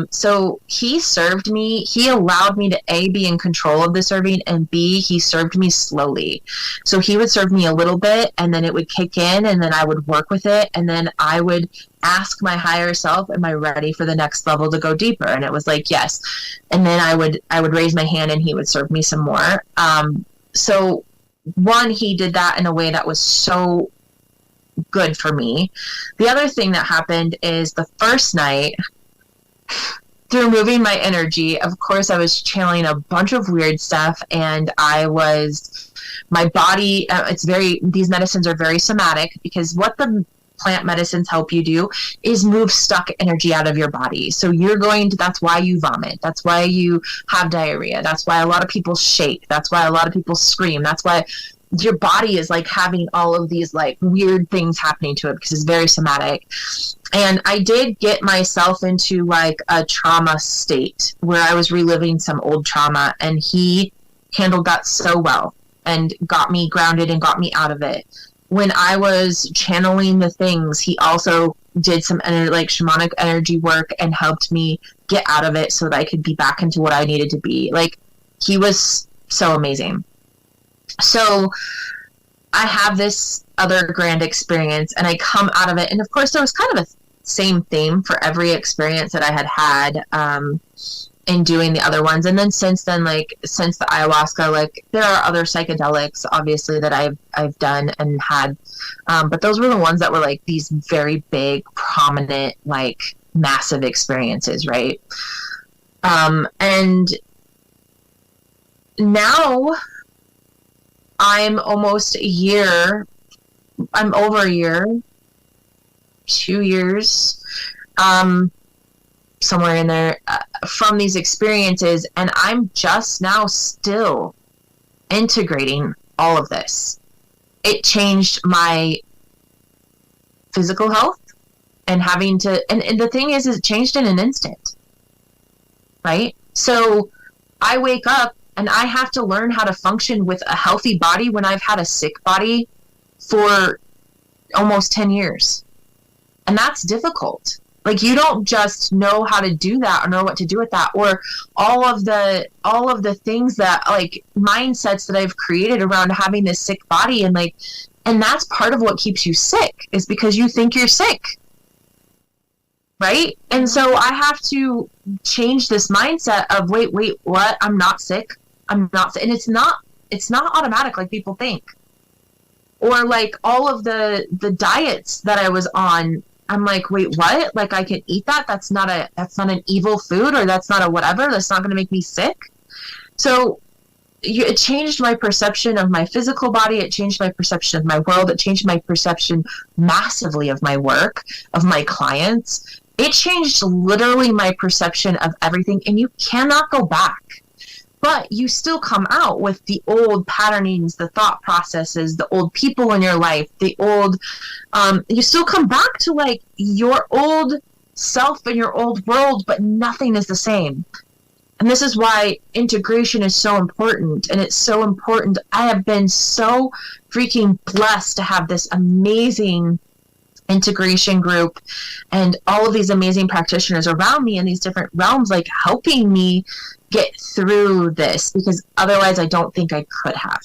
So he served me. He allowed me to A, be in control of the serving, and B, he served me slowly. So he would serve me a little bit, and then it would kick in, and then I would work with it, and then I would ask my higher self, am I ready for the next level to go deeper? And it was like, yes. And then I would raise my hand, and he would serve me some more. So one, he did that in a way that was so good for me. The other thing that happened is the first night, through moving my energy, of course, I was channeling a bunch of weird stuff, and my body, these medicines are very somatic, because what the plant medicines help you do is move stuck energy out of your body. So that's why you vomit. That's why you have diarrhea. That's why a lot of people shake. That's why a lot of people scream. That's why your body is like having all of these like weird things happening to it, because it's very somatic. And I did get myself into like a trauma state where I was reliving some old trauma, and he handled that so well and got me grounded and got me out of it. When I was channeling the things, he also did some like shamanic energy work and helped me get out of it so that I could be back into what I needed to be. Like, he was so amazing. So I have this other grand experience, and I come out of it. And of course, there was kind of a same theme for every experience that I had. in doing the other ones. And then since then, like since the ayahuasca, like there are other psychedelics obviously that I've done and had, but those were the ones that were like these very big, prominent, like massive experiences, right? And now I'm almost a year, I'm over a year, 2 years, somewhere in there, from these experiences, and I'm just now still integrating all of this. It changed my physical health, and having to, and the thing is it changed in an instant, right? So I wake up and I have to learn how to function with a healthy body when I've had a sick body for almost 10 years. And that's difficult. Like, you don't just know how to do that or know what to do with that, or all of the things that, like, mindsets that I've created around having this sick body, and like, and that's part of what keeps you sick, is because you think you're sick, right? And so I have to change this mindset of wait, what? I'm not sick. I'm not sick. And it's not automatic like people think. Or like all of the diets that I was on, I'm like, wait, what? Like, I can eat that? That's not an evil food, or that's not a whatever. That's not going to make me sick. So it changed my perception of my physical body. It changed my perception of my world. It changed my perception massively of my work, of my clients. It changed literally my perception of everything, and you cannot go back. But you still come out with the old patternings, the thought processes, the old people in your life, the old, you still come back to like your old self and your old world, but nothing is the same. And this is why integration is so important. And it's so important. I have been so freaking blessed to have this amazing integration group and all of these amazing practitioners around me in these different realms, like helping me get through this, because otherwise I don't think I could have.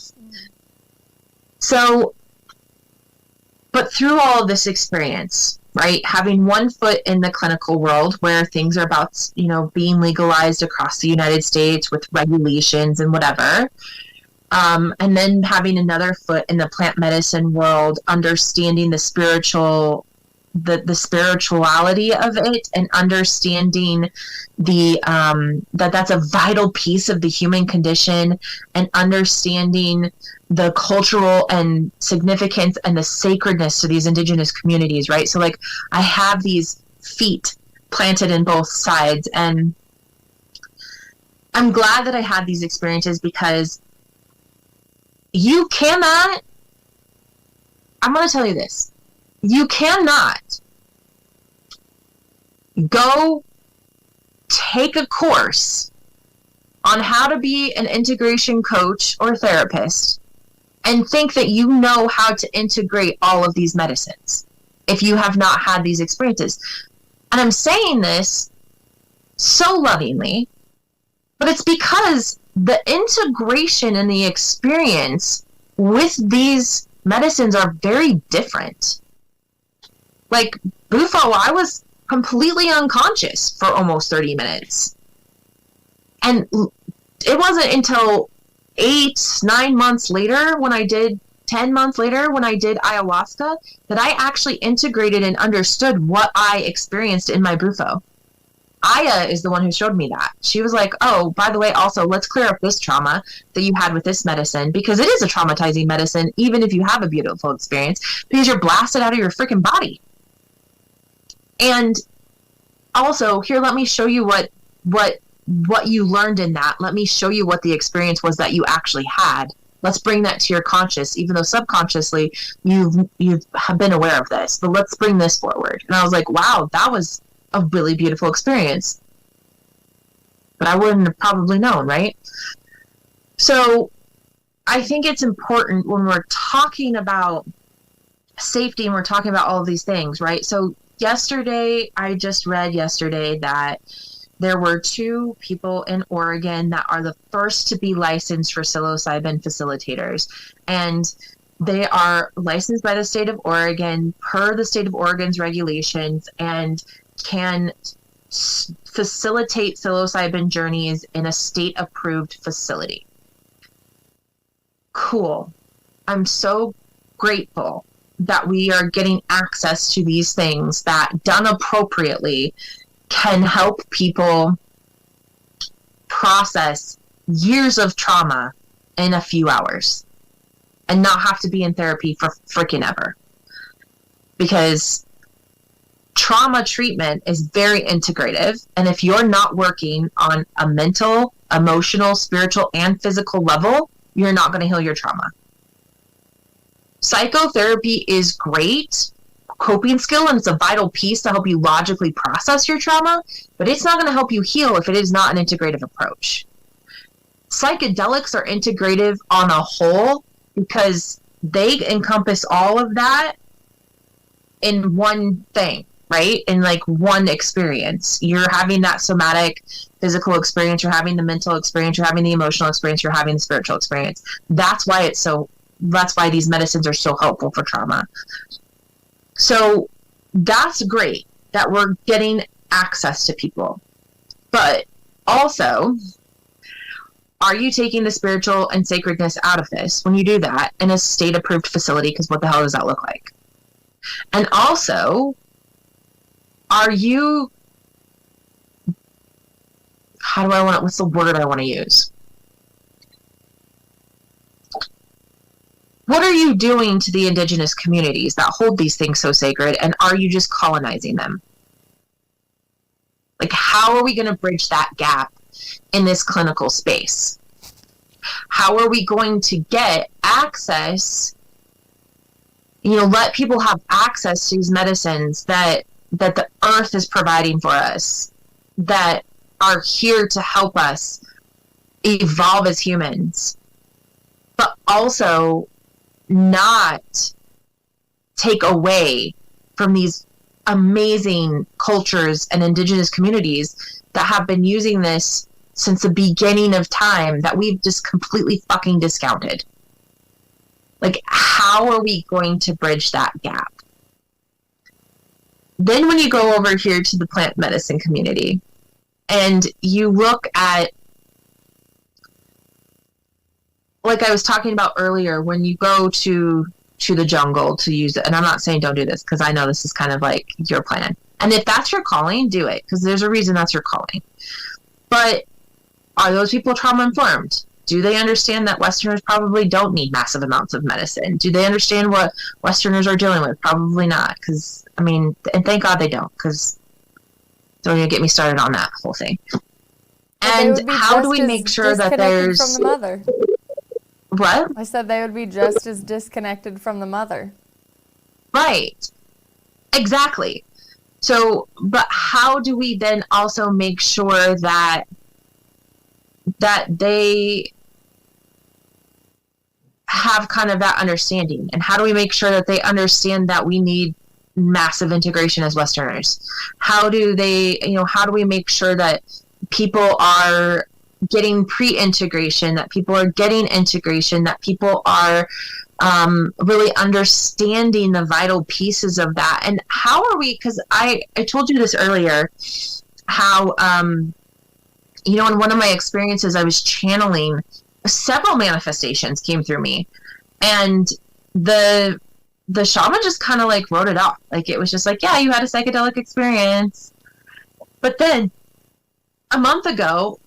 So, but through all of this experience, right, having one foot in the clinical world where things are about, being legalized across the United States with regulations and whatever, and then having another foot in the plant medicine world, understanding the spirituality of it, and understanding that's a vital piece of the human condition, and understanding the cultural and significance and the sacredness to these indigenous communities, right? So like, I have these feet planted in both sides, and I'm glad that I had these experiences, because you cannot, I'm going to tell you this, you cannot go take a course on how to be an integration coach or therapist and think that you know how to integrate all of these medicines if you have not had these experiences. And I'm saying this so lovingly, but it's because the integration and the experience with these medicines are very different. Like Bufo, I was completely unconscious for almost 30 minutes. And it wasn't until 8-9 months later, 10 months later, when I did ayahuasca, that I actually integrated and understood what I experienced in my Bufo. Aya is the one who showed me that. She was like, oh, by the way, also, let's clear up this trauma that you had with this medicine, because it is a traumatizing medicine, even if you have a beautiful experience, because you're blasted out of your freaking body. And also, here, let me show you what you learned in that. Let me show you what the experience was that you actually had. Let's bring that to your conscious, even though subconsciously you've been aware of this, but let's bring this forward. And I was like, wow, that was a really beautiful experience, but I wouldn't have probably known, right? So I think it's important when we're talking about safety and we're talking about all of these things, right? So I just read yesterday that there were 2 people in Oregon that are the first to be licensed for psilocybin facilitators, and they are licensed by the state of Oregon per the state of Oregon's regulations, and can facilitate psilocybin journeys in a state-approved facility. Cool. I'm so grateful that we are getting access to these things that, done appropriately, can help people process years of trauma in a few hours and not have to be in therapy for freaking ever. Because trauma treatment is very integrative, and if you're not working on a mental, emotional, spiritual, and physical level, you're not going to heal your trauma. Psychotherapy is great coping skill, and it's a vital piece to help you logically process your trauma, but it's not going to help you heal if it is not an integrative approach. Psychedelics are integrative on a whole because they encompass all of that in one thing, right? In like one experience. You're having that somatic physical experience, you're having the mental experience, you're having the emotional experience, you're having the spiritual experience. That's why these medicines are so helpful for trauma. So that's great that we're getting access to people. But also, are you taking the spiritual and sacredness out of this when you do that in a state-approved facility? Because what the hell does that look like? And also, what's the word I want to use? What are you doing to the indigenous communities that hold these things so sacred, and are you just colonizing them? Like, how are we going to bridge that gap in this clinical space? How are we going to get access, let people have access to these medicines that the earth is providing for us, that are here to help us evolve as humans, but also not take away from these amazing cultures and indigenous communities that have been using this since the beginning of time that we've just completely fucking discounted. Like, how are we going to bridge that gap? Then when you go over here to the plant medicine community and you look at, like I was talking about earlier, when you go to the jungle to use it, and I'm not saying don't do this because I know this is kind of like your plan. And if that's your calling, do it, because there's a reason that's your calling. But are those people trauma informed? Do they understand that Westerners probably don't need massive amounts of medicine? Do they understand what Westerners are dealing with? Probably not, because, and thank God they don't, because don't even get me started on that whole thing. And how do we make sure that there's... from the mother? What? I said they would be just as disconnected from the mother. Right. Exactly. So, but how do we then also make sure that they have kind of that understanding? And how do we make sure that they understand that we need massive integration as Westerners? How do we make sure that people are getting pre-integration, that people are getting integration, that people are really understanding the vital pieces of that? And how are we, because I told you this earlier, how, in one of my experiences, I was channeling, several manifestations came through me, and the shaman just kind of like wrote it off. Like, it was just like, yeah, you had a psychedelic experience. But then a month ago,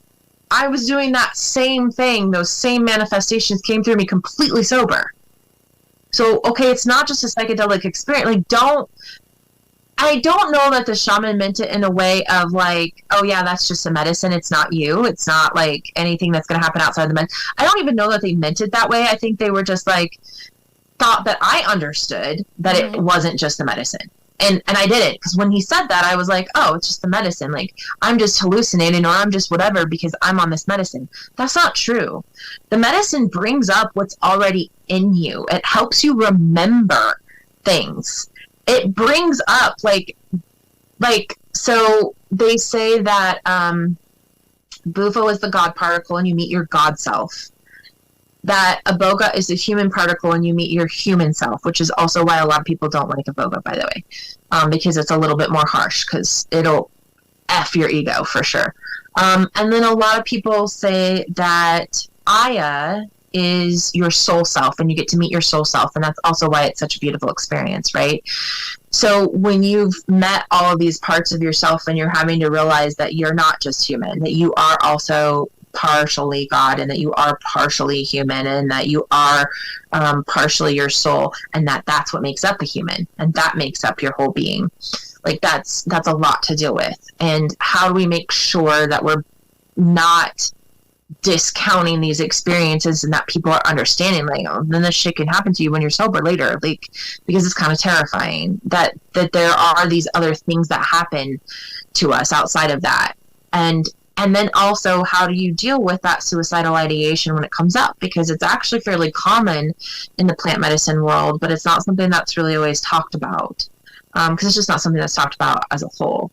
I was doing that same thing. Those same manifestations came through me completely sober. So, okay, it's not just a psychedelic experience. Like, I don't know that the shaman meant it in a way of like, oh yeah, that's just a medicine. It's not you. It's not like anything that's going to happen outside the medicine. I don't even know that they meant it that way. I think they were just like, thought that I understood that it wasn't just the medicine. And I didn't, because when he said that, I was like, oh, it's just the medicine. Like, I'm just hallucinating, or I'm just whatever because I'm on this medicine. That's not true. The medicine brings up what's already in you. It helps you remember things. It brings up, so they say that Bufo is the God particle and you meet your God self. That Iboga is the human particle and you meet your human self, which is also why a lot of people don't like Iboga, by the way, because it's a little bit more harsh, because it'll F your ego for sure. And then a lot of people say that Aya is your soul self, and you get to meet your soul self, and that's also why it's such a beautiful experience, right? So when you've met all of these parts of yourself, and you're having to realize that you're not just human, that you are also partially God, and that you are partially human, and that you are partially your soul, and that's what makes up a human, and that makes up your whole being. Like that's a lot to deal with. And how do we make sure that we're not discounting these experiences, and that people are understanding, like, oh, then this shit can happen to you when you're sober later, like, because it's kind of terrifying that there are these other things that happen to us outside of that. And then also, how do you deal with that suicidal ideation when it comes up? Because it's actually fairly common in the plant medicine world, but it's not something that's really always talked about. Because it's just not something that's talked about as a whole.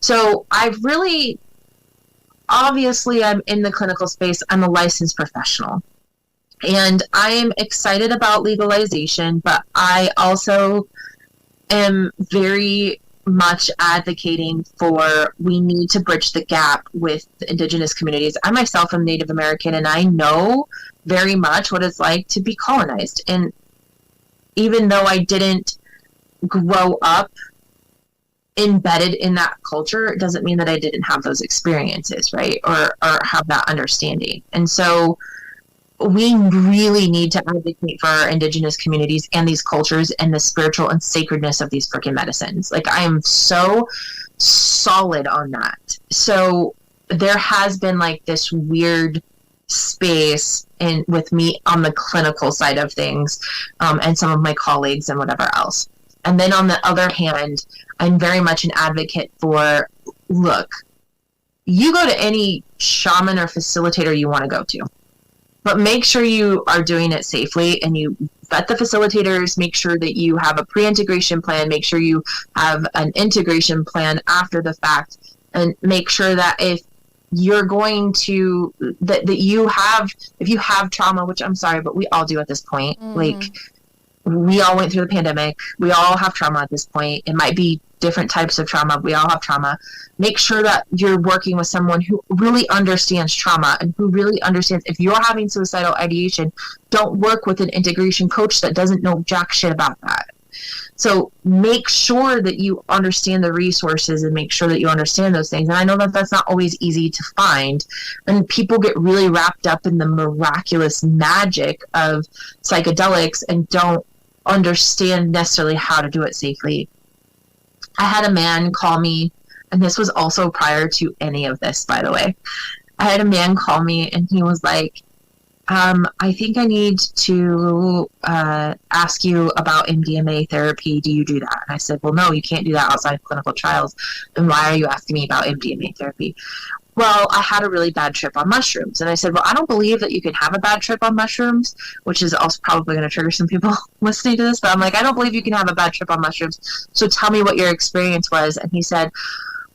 So obviously I'm in the clinical space. I'm a licensed professional. And I'm excited about legalization, but I also am very much advocating for, we need to bridge the gap with the indigenous communities. I myself am Native American, and I know very much what it's like to be colonized. And even though I didn't grow up embedded in that culture, it doesn't mean that I didn't have those experiences, right? Or have that understanding. And so we really need to advocate for our indigenous communities and these cultures and the spiritual and sacredness of these freaking medicines. Like, I am so solid on that. So there has been like this weird space with me on the clinical side of things, and some of my colleagues and whatever else. And then on the other hand, I'm very much an advocate for, look, you go to any shaman or facilitator you want to go to, but make sure you are doing it safely, and you vet the facilitators, make sure that you have a pre-integration plan, make sure you have an integration plan after the fact, and make sure that if you're going to, that you have, if you have trauma, which I'm sorry, but we all do at this point, like, we all went through the pandemic. We all have trauma at this point. It might be different types of trauma. We all have trauma. Make sure that you're working with someone who really understands trauma and who really understands, if you're having suicidal ideation, don't work with an integration coach that doesn't know jack shit about that. So make sure that you understand the resources and make sure that you understand those things. And I know that that's not always easy to find. And people get really wrapped up in the miraculous magic of psychedelics and don't understand necessarily how to do it safely. I had a man call me, and this was also prior to any of this, by the way. I had a man call me, and he was like, I think I need to ask you about MDMA therapy. Do you do that? And I said, well, no, you can't do that outside of clinical trials. And why are you asking me about MDMA therapy? Well, I had a really bad trip on mushrooms. And I said, well, I don't believe that you can have a bad trip on mushrooms, which is also probably going to trigger some people listening to this. But I'm like, I don't believe you can have a bad trip on mushrooms. So tell me what your experience was. And he said,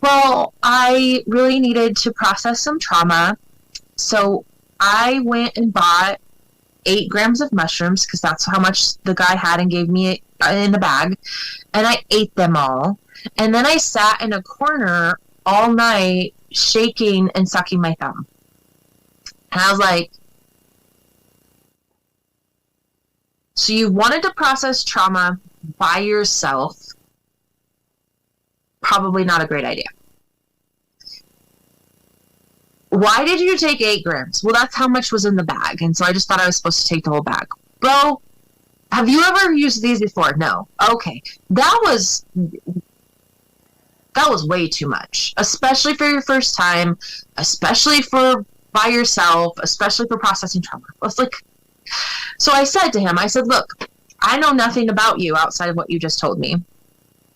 well, I really needed to process some trauma. So I went and bought 8 grams of mushrooms, because that's how much the guy had and gave me in the bag. And I ate them all. And then I sat in a corner all night shaking and sucking my thumb. And I was like, so you wanted to process trauma by yourself? Probably not a great idea. Why did you take 8 grams? Well, that's how much was in the bag. And so I just thought I was supposed to take the whole bag. Bro, have you ever used these before? No. Okay. That was way too much, especially for your first time, especially for by yourself, especially for processing trauma. I was like, so I said to him, I said, look, I know nothing about you outside of what you just told me.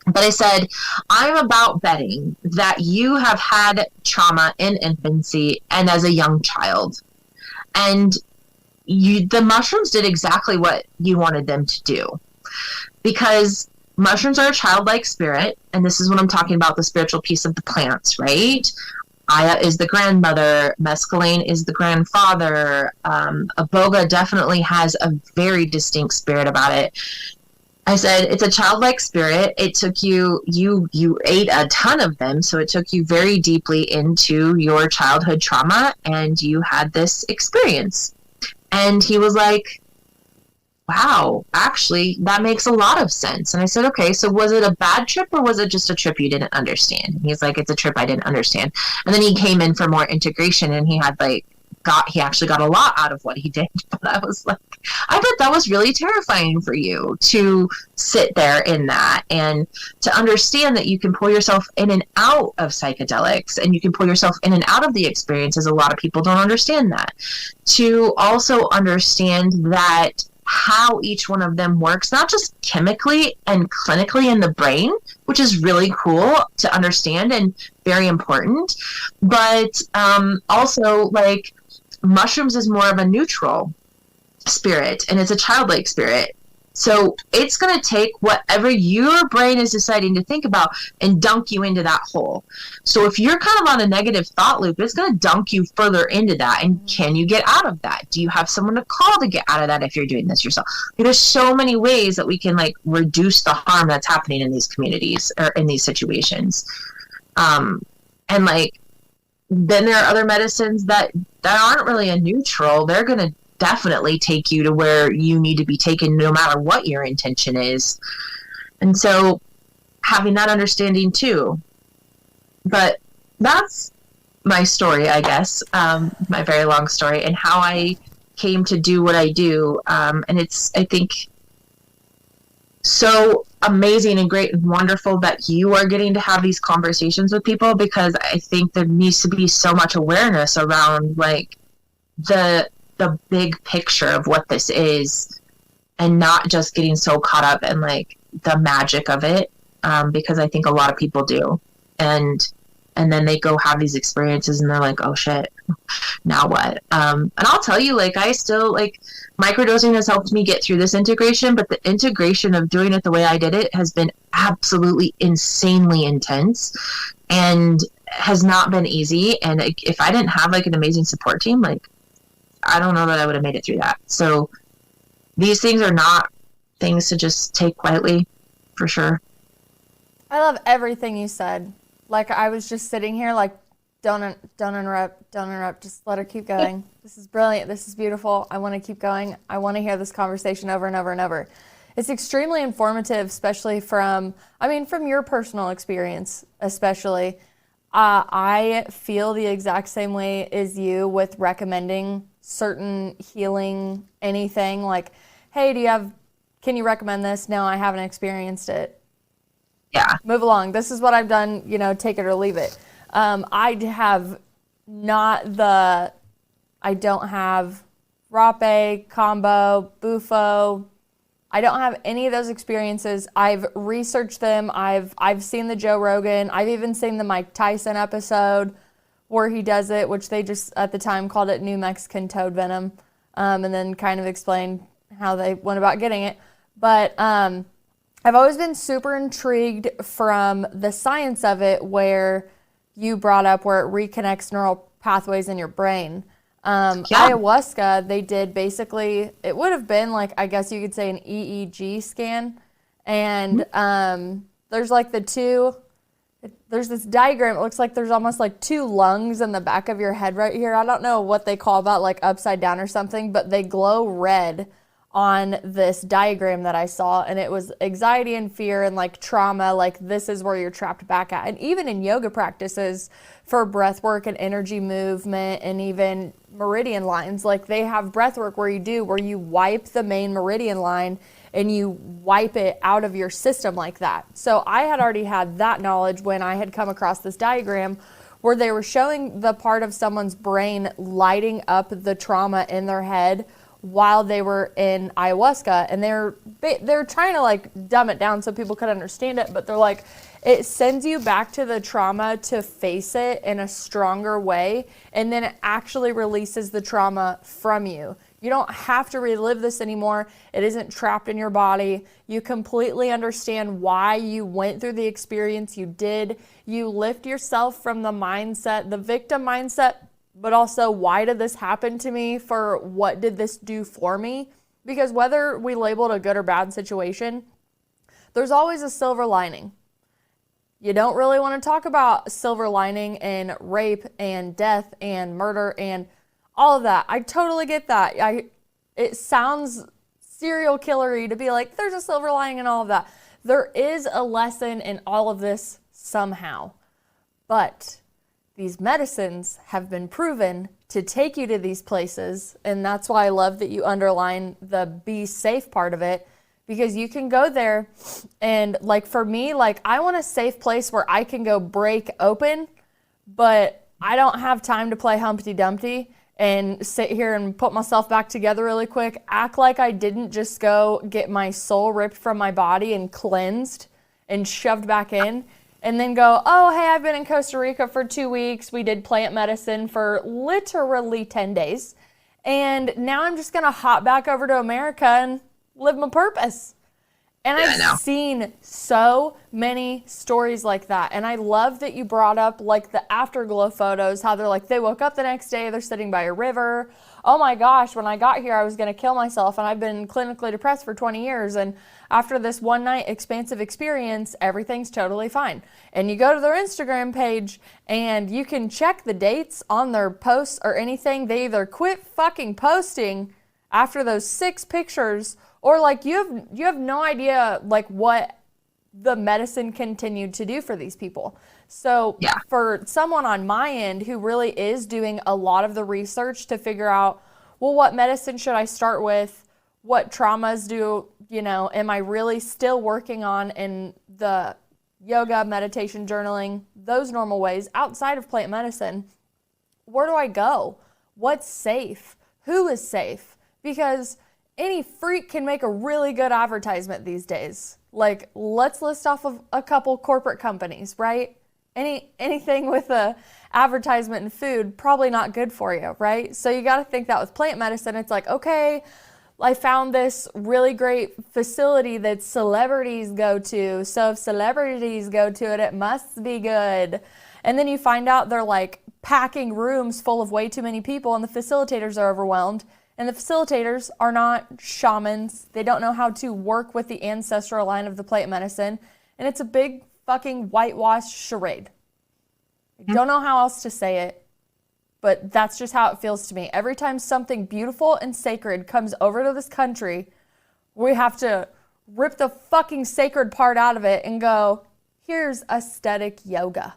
But I said, I'm about betting that you have had trauma in infancy and as a young child. And the mushrooms did exactly what you wanted them to do. Because mushrooms are a childlike spirit, and this is what I'm talking about, the spiritual piece of the plants, right? Aya is the grandmother, mescaline is the grandfather, iboga definitely has a very distinct spirit about it. I said, it's a childlike spirit. It took you ate a ton of them. So it took you very deeply into your childhood trauma and you had this experience. And he was like, wow, actually, that makes a lot of sense. And I said, okay, so was it a bad trip or was it just a trip you didn't understand? And he's like, it's a trip I didn't understand. And then he came in for more integration and he actually got a lot out of what he did. But I was like, I bet that was really terrifying for you to sit there in that and to understand that you can pull yourself in and out of psychedelics and you can pull yourself in and out of the experiences. A lot of people don't understand that. To also understand that how each one of them works, not just chemically and clinically in the brain, which is really cool to understand and very important, but also like mushrooms is more of a neutral spirit and it's a childlike spirit. So it's going to take whatever your brain is deciding to think about and dunk you into that hole. So if you're kind of on a negative thought loop, it's going to dunk you further into that. And can you get out of that? Do you have someone to call to get out of that if you're doing this yourself? There's so many ways that we can like reduce the harm that's happening in these communities or in these situations. And like, then there are other medicines that aren't really a neutral. They're going to definitely take you to where you need to be taken no matter what your intention is. And so having that understanding too. But that's my story, I guess, my very long story and how I came to do what I do. And it's, I think, so amazing and great and wonderful that you are getting to have these conversations with people, because I think there needs to be so much awareness around like the big picture of what this is and not just getting so caught up in like the magic of it, because I think a lot of people do. And then they go have these experiences and they're like, oh shit, now what? And I'll tell you, like, I still like microdosing has helped me get through this integration, but the integration of doing it the way I did it has been absolutely insanely intense and has not been easy. And if I didn't have like an amazing support team, like, I don't know that I would have made it through that. So these things are not things to just take lightly, for sure. I love everything you said. Like, I was just sitting here like, don't interrupt, just let her keep going. This is brilliant, this is beautiful, I want to keep going, I want to hear this conversation over and over and over. It's extremely informative, especially from your personal experience, especially. I feel the exact same way as you with recommending certain healing, anything, like, hey, can you recommend this? No, I haven't experienced it. Yeah. Move along. This is what I've done, take it or leave it. I don't have Rape, Combo, Bufo. I don't have any of those experiences. I've researched them. I've seen the Joe Rogan. I've even seen the Mike Tyson episode where he does it, which they just at the time called it New Mexican toad venom, and then kind of explained how they went about getting it. But I've always been super intrigued from the science of it, where you brought up where it reconnects neural pathways in your brain. Ayahuasca, they did basically, it would have been like, I guess you could say an EEG scan. And there's like there's this diagram. It looks like there's almost like two lungs in the back of your head right here. I don't know what they call that, like upside down or something, but they glow red on this diagram that I saw, and it was anxiety and fear and like trauma, like this is where you're trapped back at. And even in yoga practices for breath work and energy movement and even meridian lines, like they have breath work where you wipe the main meridian line and you wipe it out of your system like that. So I had already had that knowledge when I had come across this diagram where they were showing the part of someone's brain lighting up the trauma in their head while they were in ayahuasca, and they're trying to like dumb it down so people could understand it, but they're like, it sends you back to the trauma to face it in a stronger way, and then it actually releases the trauma from you. You don't have to relive this anymore. It isn't trapped in your body. You completely understand why you went through the experience you did. You lift yourself from the mindset, the victim mindset, but also, why did this happen to me? For what did this do for me? Because whether we label it a good or bad situation, there's always a silver lining. You don't really want to talk about silver lining and rape and death and murder and all of that. I totally get that. It sounds serial killery to be like, there's a silver lining and all of that. There is a lesson in all of this somehow. But these medicines have been proven to take you to these places. And that's why I love that you underline the be safe part of it. Because you can go there and like for me, like I want a safe place where I can go break open, but I don't have time to play Humpty Dumpty and sit here and put myself back together really quick, act like I didn't just go get my soul ripped from my body and cleansed and shoved back in, and then go, oh, hey, I've been in Costa Rica for 2 weeks. We did plant medicine for literally 10 days. And now I'm just going to hop back over to America and live my purpose. And I've seen so many stories like that. And I love that you brought up like the afterglow photos, how they're like, they woke up the next day, they're sitting by a river. Oh my gosh, when I got here, I was going to kill myself. And I've been clinically depressed for 20 years. And after this one night expansive experience, everything's totally fine. And you go to their Instagram page and you can check the dates on their posts or anything. They either quit fucking posting after those 6 pictures, or like you have no idea like what the medicine continued to do for these people. So for someone on my end who really is doing a lot of the research to figure out, well, what medicine should I start with? What traumas am I really still working on in the yoga, meditation, journaling, those normal ways outside of plant medicine? Where do I go? What's safe? Who is safe? Because any freak can make a really good advertisement these days. Like, let's list off of a couple corporate companies, right? Anything with a advertisement in food, probably not good for you, right? So you got to think that with plant medicine, it's like, okay, I found this really great facility that celebrities go to. So if celebrities go to it, it must be good. And then you find out they're like packing rooms full of way too many people and the facilitators are overwhelmed. And the facilitators are not shamans. They don't know how to work with the ancestral line of the plant medicine. And it's a big fucking whitewashed charade. I don't know how else to say it, but that's just how it feels to me. Every time something beautiful and sacred comes over to this country, we have to rip the fucking sacred part out of it and go, here's aesthetic yoga.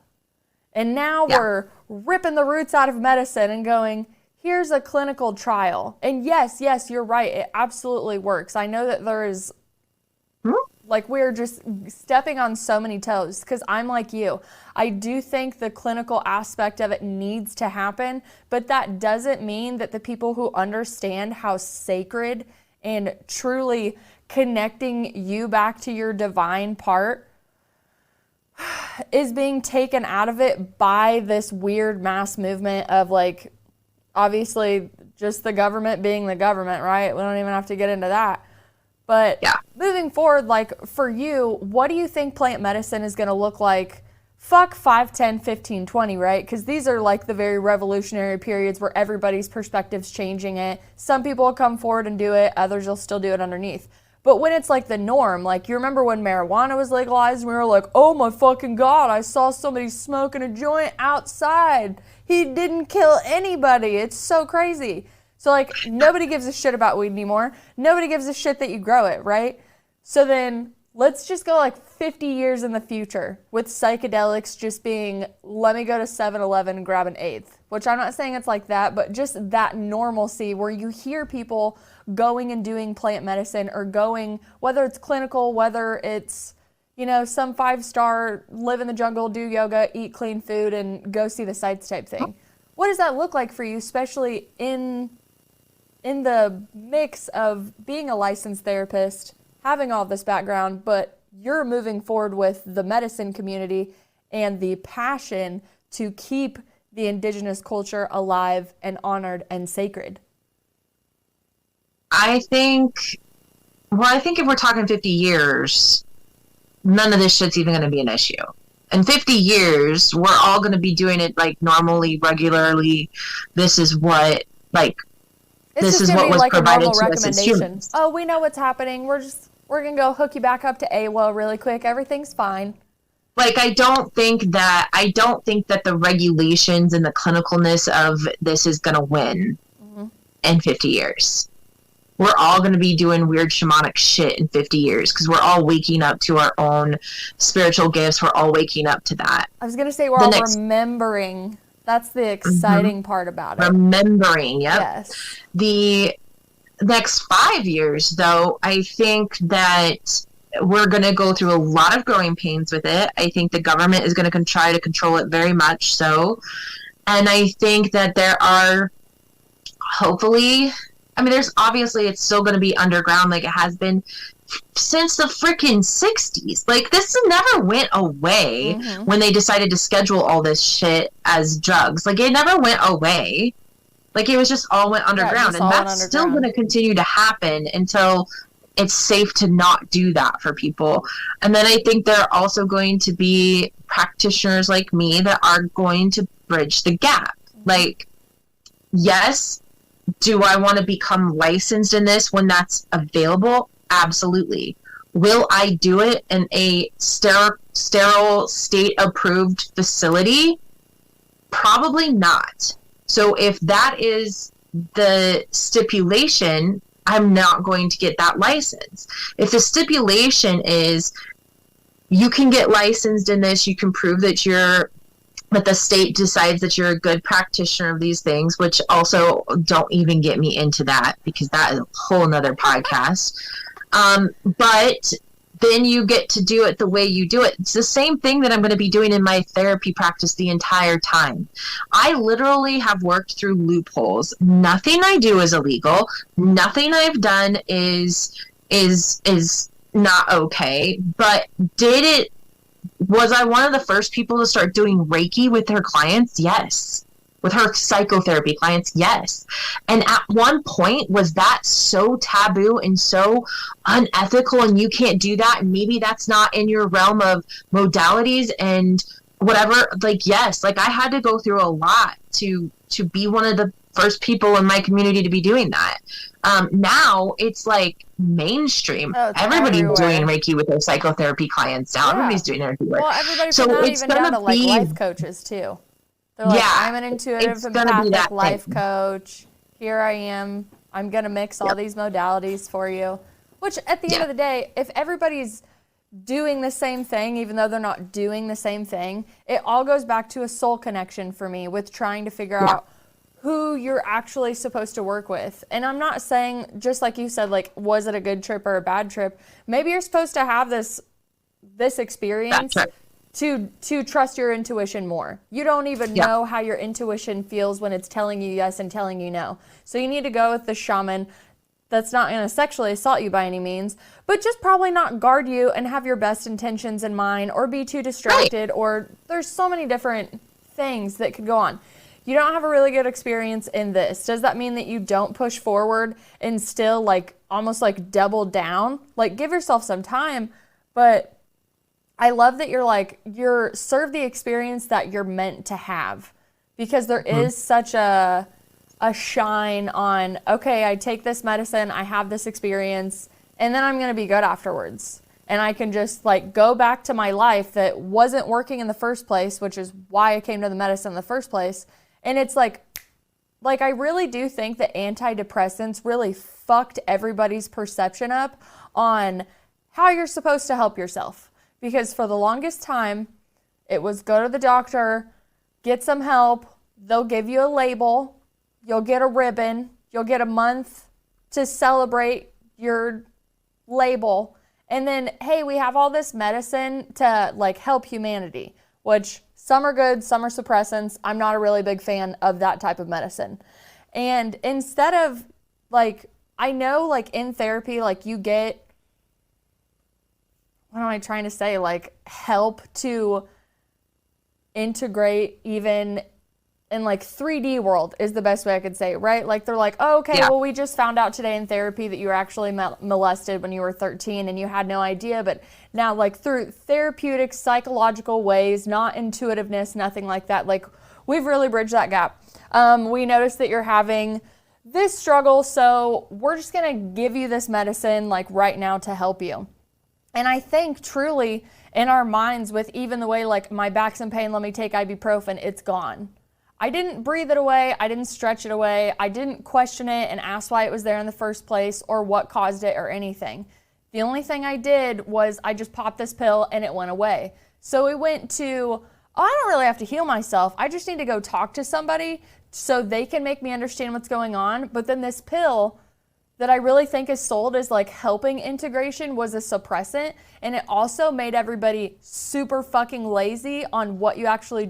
And now we're ripping the roots out of medicine and going, here's a clinical trial. And yes, you're right. It absolutely works. I know that there is, like, we're just stepping on so many toes because I'm like you. I do think the clinical aspect of it needs to happen, but that doesn't mean that the people who understand how sacred and truly connecting you back to your divine part is being taken out of it by this weird mass movement of, like, obviously just the government being the government, right? We don't even have to get into that. But moving forward, like for you, what do you think plant medicine is going to look like? Fuck 5, 10, 15, 20, right? Because these are like the very revolutionary periods where everybody's perspective's changing it. Some people will come forward and do it. Others will still do it underneath. But when it's like the norm, like you remember when marijuana was legalized, we were like, oh my fucking God, I saw somebody smoking a joint outside. He didn't kill anybody. It's so crazy. So like nobody gives a shit about weed anymore. Nobody gives a shit that you grow it, right? So then let's just go like 50 years in the future with psychedelics just being, let me go to 7-Eleven and grab an eighth, which I'm not saying it's like that, but just that normalcy where you hear people going and doing plant medicine or going, whether it's clinical, whether it's, some 5-star, live in the jungle, do yoga, eat clean food, and go see the sights type thing. What does that look like for you, especially in the mix of being a licensed therapist, having all this background, but you're moving forward with the medicine community and the passion to keep the indigenous culture alive and honored and sacred? I think if we're talking 50 years, none of this shit's even going to be an issue. In 50 years, we're all going to be doing it like normally, regularly. This is what, like, this is what was like provided to us as humans. Oh, we know what's happening. We're we're going to go hook you back up to AWOL really quick. Everything's fine. Like, I don't think that the regulations and the clinicalness of this is going to win in 50 years. We're all going to be doing weird shamanic shit in 50 years because we're all waking up to our own spiritual gifts. We're all waking up to that. I was going to say we're all remembering. That's the exciting part about it. Remembering, yep. Yes. The next 5 years, though, I think that we're going to go through a lot of growing pains with it. I think the government is going to try to control it very much so. And I think that there are, hopefully, I mean, there's obviously, it's still going to be underground like it has been since the freaking 60s. Like, this never went away when they decided to schedule all this shit as drugs. Like, it never went away. Like, it was just all went underground. And that's still going to continue to happen until it's safe to not do that for people. And then I think there are also going to be practitioners like me that are going to bridge the gap. Like, yes, do I want to become licensed in this when that's available? Absolutely. Will I do it in a sterile state-approved facility? Probably not. So if that is the stipulation, I'm not going to get that license. If the stipulation is you can get licensed in this, you can prove that but the state decides that you're a good practitioner of these things, which also don't even get me into that because that is a whole nother podcast. But then you get to do it the way you do it. It's the same thing that I'm going to be doing in my therapy practice the entire time. I literally have worked through loopholes. Nothing I do is illegal. Nothing I've done is not okay. But was I one of the first people to start doing Reiki with her clients? Yes. With her psychotherapy clients? Yes. And at one point, was that so taboo and so unethical and you can't do that? And maybe that's not in your realm of modalities and whatever. Like, yes, like I had to go through a lot to be one of the first people in my community to be doing that. Now it's like mainstream. Everybody's doing Reiki with their psychotherapy clients now. Yeah. Everybody's doing it everywhere. Well, everybody's not even down to like life coaches too. They're like, I'm an intuitive empathic life coach. Here I am. I'm going to mix all these modalities for you. Which at the end of the day, if everybody's doing the same thing, even though they're not doing the same thing, it all goes back to a soul connection for me with trying to figure out who you're actually supposed to work with. And I'm not saying, just like you said, like, was it a good trip or a bad trip? Maybe you're supposed to have this experience to trust your intuition more. You don't even know how your intuition feels when it's telling you yes and telling you no. So you need to go with the shaman that's not going to sexually assault you by any means, but just probably not guard you and have your best intentions in mind or be too distracted, or there's so many different things that could go on. You don't have a really good experience in this. Does that mean that you don't push forward and still like almost like double down? Like, give yourself some time, but I love that you're serve the experience that you're meant to have, because there is such a shine on, okay, I take this medicine, I have this experience, and then I'm going to be good afterwards. And I can just like go back to my life that wasn't working in the first place, which is why I came to the medicine in the first place. And it's like I really do think that antidepressants really fucked everybody's perception up on how you're supposed to help yourself. Because for the longest time, it was go to the doctor, get some help, they'll give you a label, you'll get a ribbon, you'll get a month to celebrate your label, and then, hey, we have all this medicine to like help humanity, which some are good, some are suppressants. I'm not a really big fan of that type of medicine. And instead of like, I know like in therapy, like you get, what am I trying to say? Like help to integrate even in like 3D world is the best way I could say it, right? Like they're like, oh, okay, well, we just found out today in therapy that you were actually molested when you were 13 and you had no idea. But now like through therapeutic, psychological ways, not intuitiveness, nothing like that. Like we've really bridged that gap. We noticed that you're having this struggle, so we're just going to give you this medicine like right now to help you. And I think truly in our minds, with even the way like my back's in pain, let me take ibuprofen, it's gone. I didn't breathe it away. I didn't stretch it away. I didn't question it and ask why it was there in the first place or what caused it or anything. The only thing I did was I just popped this pill and it went away. So we went to, I don't really have to heal myself. I just need to go talk to somebody so they can make me understand what's going on. But then this pill that I really think is sold as like helping integration was a suppressant. And it also made everybody super fucking lazy on what you actually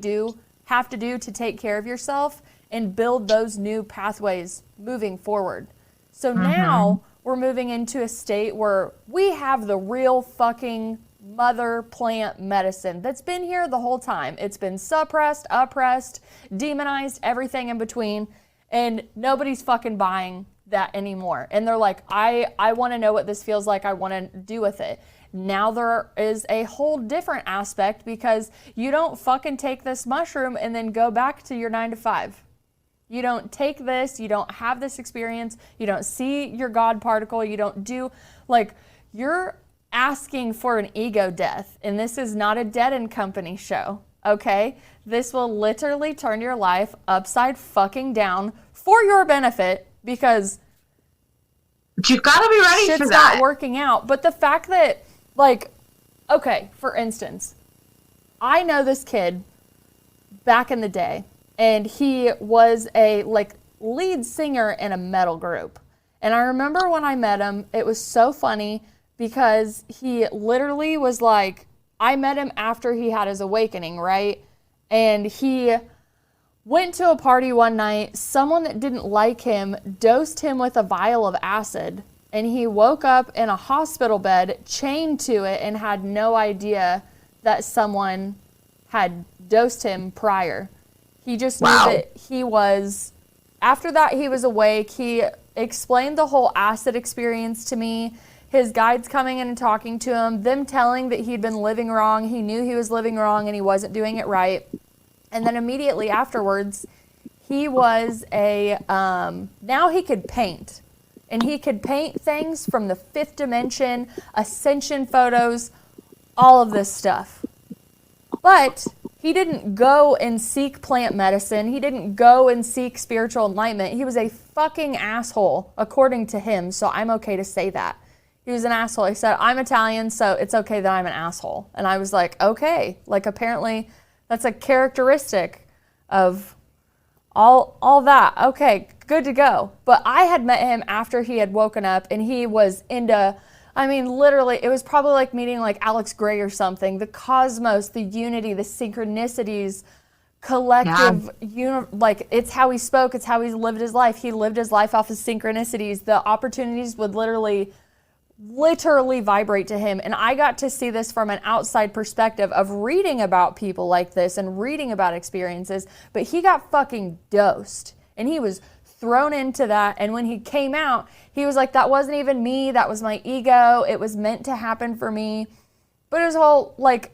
have to do to take care of yourself and build those new pathways moving forward. So now we're moving into a state where we have the real fucking mother plant medicine that's been here the whole time. It's been suppressed, oppressed, demonized, everything in between, and nobody's fucking buying that anymore. And they're like, I want to know what this feels like. I want to do with it. Now there is a whole different aspect because you don't fucking take this mushroom and then go back to your 9 to 5. You don't take this, you don't have this experience, you don't see your God particle, you don't do, like, you're asking for an ego death. And this is not a Dead and Company show, okay? This will literally turn your life upside fucking down for your benefit because but you gotta be ready for that. Shit's not working out. But the fact that, like, okay, for instance, I know this kid back in the day, and he was a, like, lead singer in a metal group. And I remember when I met him, it was so funny because he literally was like, I met him after he had his awakening, right? And he went to a party one night. Someone that didn't like him dosed him with a vial of acid, and he woke up in a hospital bed chained to it and had no idea that someone had dosed him prior. He just knew that he was, after that he was awake. He explained the whole acid experience to me, his guides coming in and talking to him, them telling that he'd been living wrong. He knew he was living wrong and he wasn't doing it right. And then immediately afterwards, he was now he could paint. And he could paint things from the 5th dimension, ascension photos, all of this stuff. But he didn't go and seek plant medicine. He didn't go and seek spiritual enlightenment. He was a fucking asshole, according to him, so I'm okay to say that. He was an asshole. He said, I'm Italian, so it's okay that I'm an asshole. And I was like, okay. Like, apparently that's a characteristic of all that. Okay, good to go. But I had met him after he had woken up, and he was into, I mean, literally, it was probably like meeting like Alex Gray or something. The cosmos, the unity, the synchronicities, collective, like, it's how he spoke, it's how he lived his life. He lived his life off of synchronicities. The opportunities would literally vibrate to him. And I got to see this from an outside perspective of reading about people like this and reading about experiences. But he got fucking dosed, and he was thrown into that. And when he came out, he was like, that wasn't even me, that was my ego, it was meant to happen for me. But his whole, like,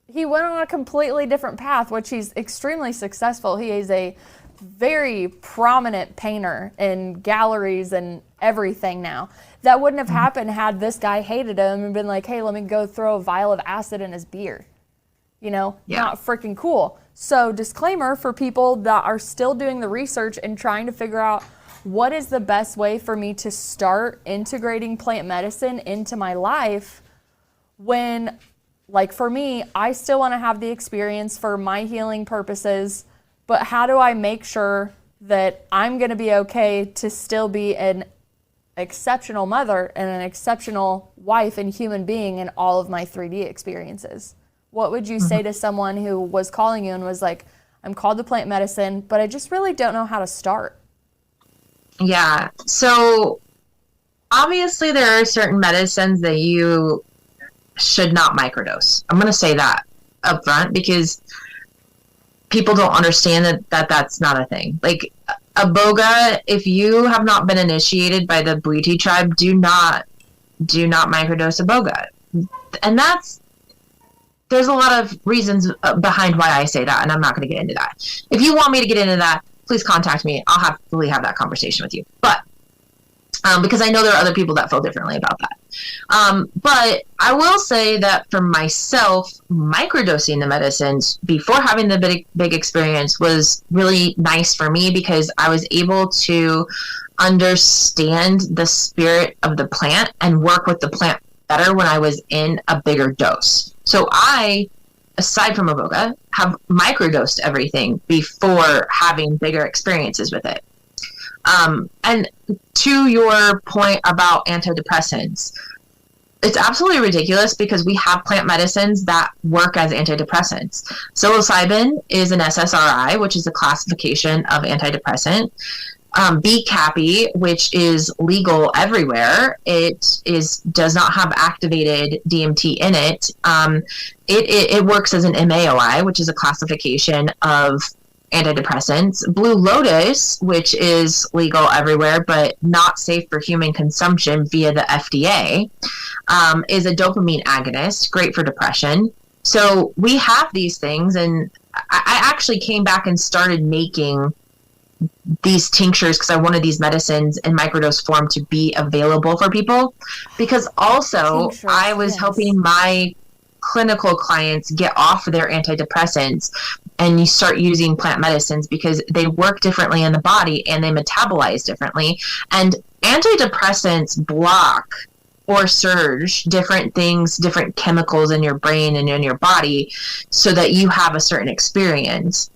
he went on a completely different path, which he's extremely successful. He is a very prominent painter in galleries and everything now. That wouldn't have happened had this guy hated him and been like, hey, let me go throw a vial of acid in his beer. You know, not freaking cool. So disclaimer for people that are still doing the research and trying to figure out what is the best way for me to start integrating plant medicine into my life when, like, for me, I still want to have the experience for my healing purposes, but how do I make sure that I'm going to be okay to still be an exceptional mother and an exceptional wife and human being in all of my 3D experiences? What would you say to someone who was calling you and was like, I'm called to plant medicine, but I just really don't know how to start? Yeah. So obviously there are certain medicines that you should not microdose. I'm going to say that up front because people don't understand that that's not a thing. Like, Iboga, if you have not been initiated by the Bwiti tribe, do not microdose Iboga. And there's a lot of reasons behind why I say that, and I'm not going to get into that. If you want me to get into that, please contact me. I'll happily have that conversation with you. But because I know there are other people that feel differently about that. But I will say that for myself, microdosing the medicines before having the big experience was really nice for me, because I was able to understand the spirit of the plant and work with the plant better when I was in a bigger dose. So I, aside from Iboga, have microdosed everything before having bigger experiences with it. And to your point about antidepressants, it's absolutely ridiculous because we have plant medicines that work as antidepressants. Psilocybin is an SSRI, which is a classification of antidepressant. BCAPI, which is legal everywhere, does not have activated DMT in it. It works as an MAOI, which is a classification of antidepressants. Blue Lotus, which is legal everywhere but not safe for human consumption via the FDA, is a dopamine agonist, great for depression. So we have these things, and I actually came back and started making these tinctures because I wanted these medicines in microdose form to be available for people, because also tinctures, I was helping my clinical clients get off of their antidepressants and you start using plant medicines because they work differently in the body and they metabolize differently. And antidepressants block or surge different things, different chemicals in your brain and in your body so that you have a certain experience.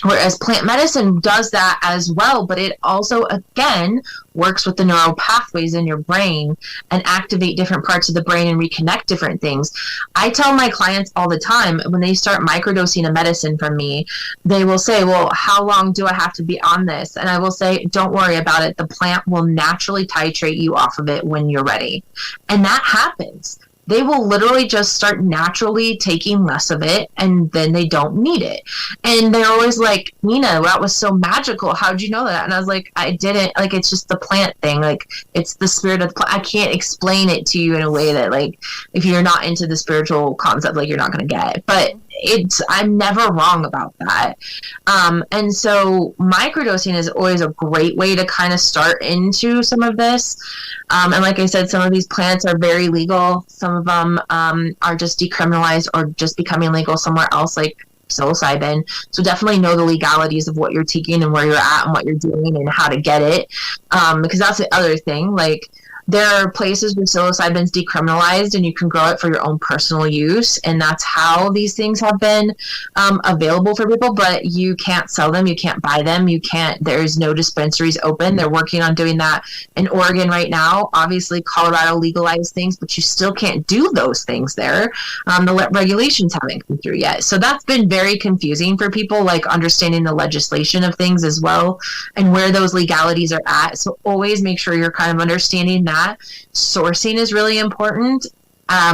Whereas plant medicine does that as well, but it also, again, works with the neural pathways in your brain and activate different parts of the brain and reconnect different things. I tell my clients all the time, when they start microdosing a medicine from me, they will say, well, how long do I have to be on this? And I will say, don't worry about it. The plant will naturally titrate you off of it when you're ready. And that happens. They will literally just start naturally taking less of it, and then they don't need it. And they're always like, Nina, that was so magical. How'd you know that? And I was like, I didn't. Like, it's just the plant thing. Like, it's the spirit of the plant. I can't explain it to you in a way that, like, if you're not into the spiritual concept, like, you're not going to get it. But I'm never wrong about that. And so microdosing is always a great way to kind of start into some of this. And like I said, some of these plants are very legal. Some of them are just decriminalized or just becoming legal somewhere else, like psilocybin. So definitely know the legalities of what you're taking and where you're at and what you're doing and how to get it. Because that's the other thing. Like, there are places where psilocybin is decriminalized and you can grow it for your own personal use. And that's how these things have been available for people, but you can't sell them. You can't buy them. There's no dispensaries open. They're working on doing that in Oregon right now. Obviously, Colorado legalized things, but you still can't do those things there. The regulations haven't come through yet. So that's been very confusing for people, like understanding the legislation of things as well and where those legalities are at. So always make sure you're kind of understanding that. Sourcing is really important. I